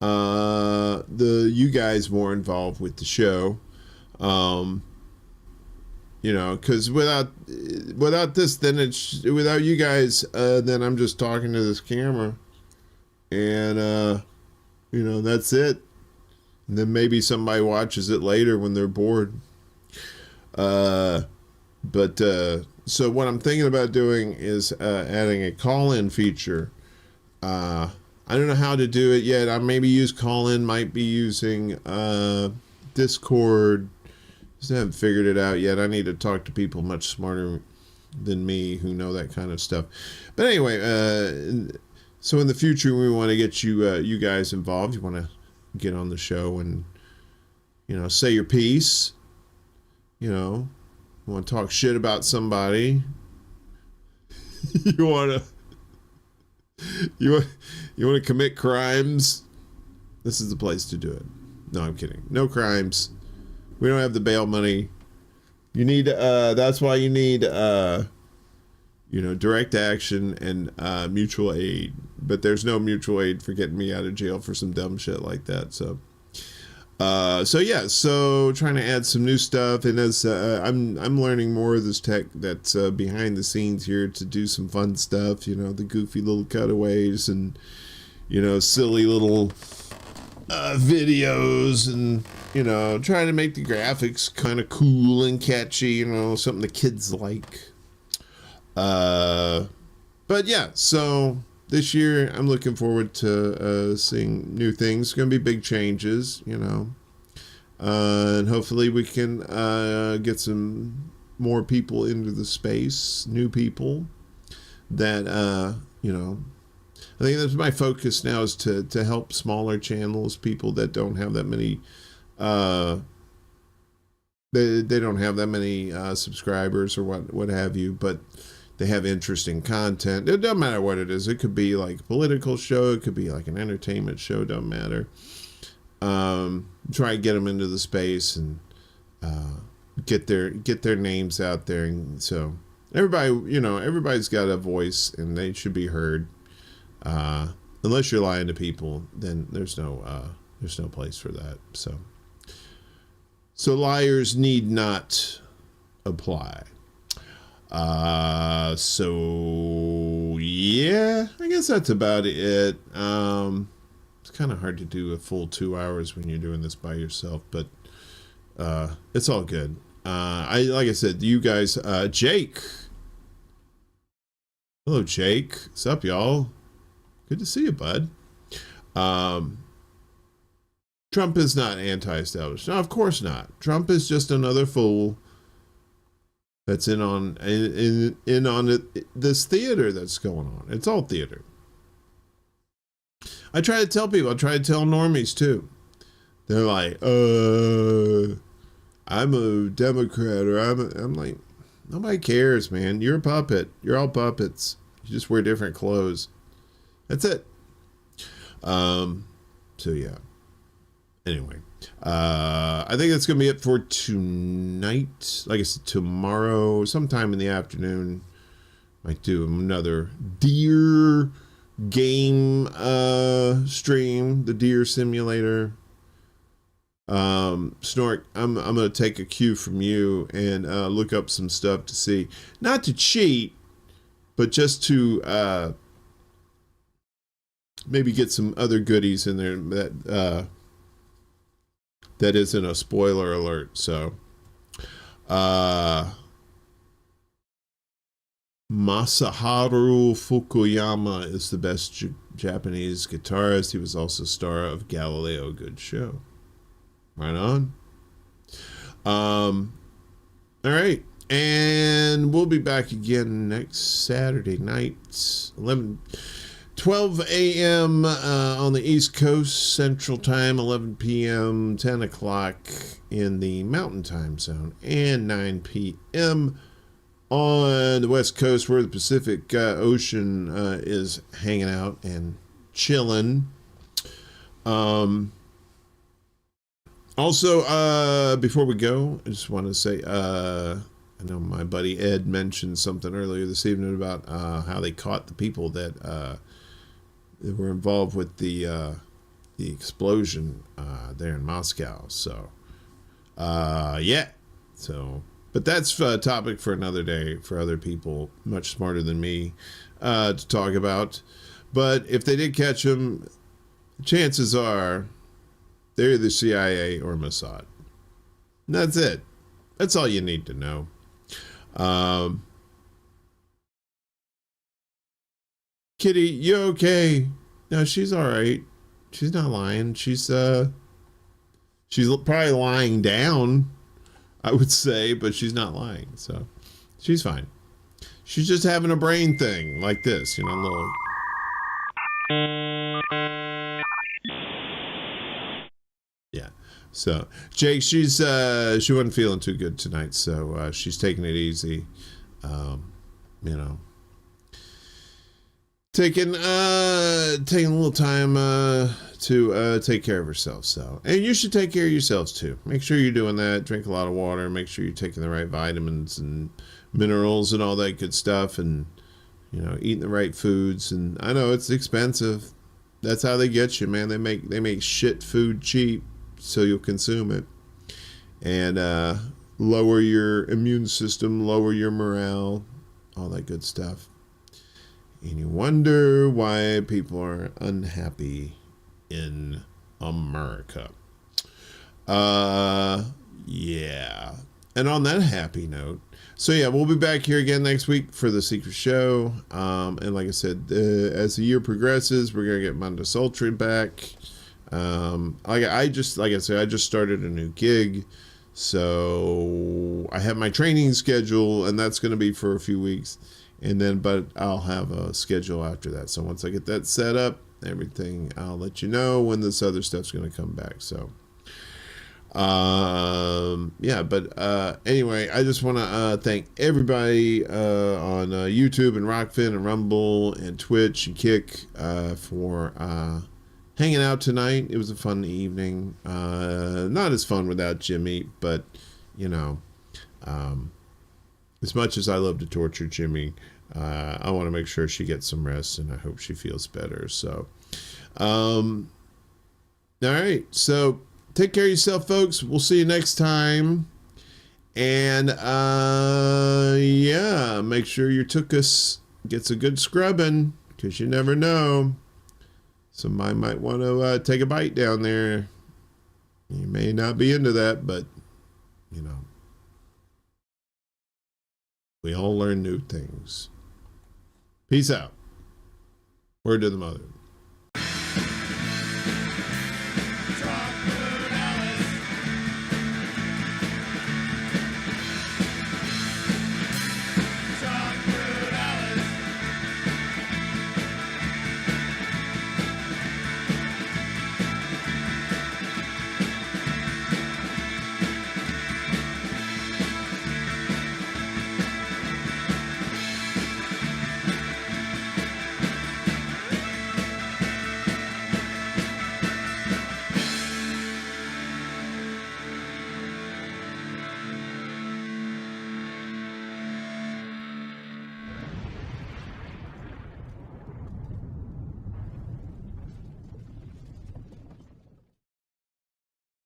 you guys more involved with the show. You know, because without this, then it's without you guys, then I'm just talking to this camera, and you know, that's it. And then maybe somebody watches it later when they're bored. So what I'm thinking about doing is adding a call-in feature. I don't know how to do it yet. I maybe use call-in, might be using Discord. Just haven't figured it out yet. I need to talk to people much smarter than me who know that kind of stuff. But anyway, so in the future, we want to get you guys involved. You want to get on the show and, you know, say your piece. You know, you want to talk shit about somebody. you want to commit crimes. This is the place to do it. No, I'm kidding. No crimes. We don't have the bail money. You need, that's why you need, you know, direct action and mutual aid. But there's no mutual aid for getting me out of jail for some dumb shit like that. So yeah, so trying to add some new stuff. And as I'm learning more of this tech that's behind the scenes here to do some fun stuff, you know, the goofy little cutaways and, you know, silly little videos and, you know, trying to make the graphics kind of cool and catchy, you know, something the kids like. But yeah, so this year I'm looking forward to seeing new things. It's going to be big changes, you know. And hopefully we can get some more people into the space, new people that, you know, I think that's my focus now, is to help smaller channels, people that don't have that many, they don't have that many subscribers or what have you, but they have interesting content. It doesn't matter what it is. It could be like a political show. It could be like an entertainment show. Doesn't matter. Try and get them into the space and get their names out there. And so everybody, you know, everybody's got a voice and they should be heard. Unless you're lying to people, then there's no place for that. So liars need not apply. So yeah, I guess that's about it. It's kind of hard to do a full 2 hours when you're doing this by yourself, but it's all good. Like I said, you guys, Jake. Hello, Jake. What's up, y'all? Good to see you, bud. Trump is not anti-establishment. No, of course not. Trump is just another fool that's in on this theater that's going on. It's all theater. I try to tell people. I try to tell normies too. They're like, I'm a Democrat, or I'm like, nobody cares, man. You're a puppet. You're all puppets. You just wear different clothes. That's it. So yeah. Anyway, I think that's gonna be it for tonight. Like I said, tomorrow, sometime in the afternoon, might do another deer game stream, the deer simulator. Snork, I'm gonna take a cue from you and look up some stuff to see, not to cheat, but just to maybe get some other goodies in there that isn't a spoiler alert. So Masaharu Fukuyama is the best Japanese guitarist. He was also star of Galileo. Good show. Right on. All right. And we'll be back again next Saturday night, 12 a.m. On the East Coast Central Time, 11 p.m., 10 o'clock in the Mountain Time Zone, and 9 p.m. on the West Coast, where the Pacific Ocean is hanging out and chilling. Also, before we go, I just want to say, I know my buddy Ed mentioned something earlier this evening about how they caught the people that were involved with the explosion there in Moscow. So, yeah. So, but that's a topic for another day for other people much smarter than me to talk about. But if they did catch them, chances are they're either CIA or Mossad. And that's it. That's all you need to know. Kitty, you okay? No, she's all right. She's not lying. She's probably lying down, I would say, but she's not lying. So she's fine. She's just having a brain thing like this, you know, a little. Yeah. So Jake, she wasn't feeling too good tonight, so she's taking it easy. You know, taking a little time to take care of herself. So, and you should take care of yourselves too. Make sure you're doing that. Drink a lot of water. Make sure you're taking the right vitamins and minerals and all that good stuff, and you know, eating the right foods. And I know it's expensive. That's how they get you, man. They make shit food cheap, so you'll consume it, and lower your immune system, lower your morale, all that good stuff. And you wonder why people are unhappy in America. Yeah. And on that happy note, so yeah, we'll be back here again next week for the secret show. And like I said, as the year progresses, we're gonna get Monday Sultry back. I just started a new gig, so I have my training schedule, and that's gonna be for a few weeks, and then but I'll have a schedule after that. So once I get that set up, everything, I'll let you know when this other stuff's gonna come back. So. Anyway, I just want to thank everybody on YouTube and Rockfin and Rumble and Twitch and Kick for hanging out tonight. It was a fun evening. Not as fun without Jimmy, but you know, as much as I love to torture Jimmy, I want to make sure she gets some rest, and I hope she feels better. So, all right, so. Take care of yourself, folks. We'll see you next time. And, yeah, make sure your tuchus gets a good scrubbing, because you never know. Somebody might want to take a bite down there. You may not be into that, but, you know, we all learn new things. Peace out. Word to the mother.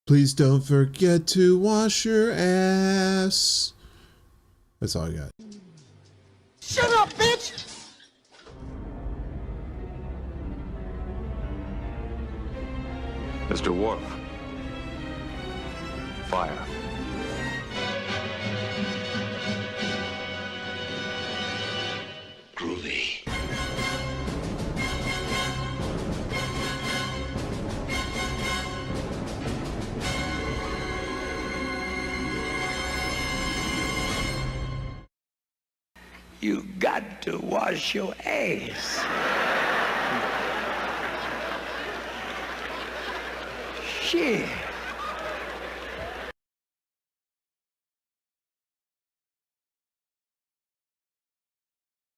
Please don't forget to wash your ass. That's all I got. Shut up, bitch! Mr. Worf. Fire. Groovy. You got to wash your ass. Shit.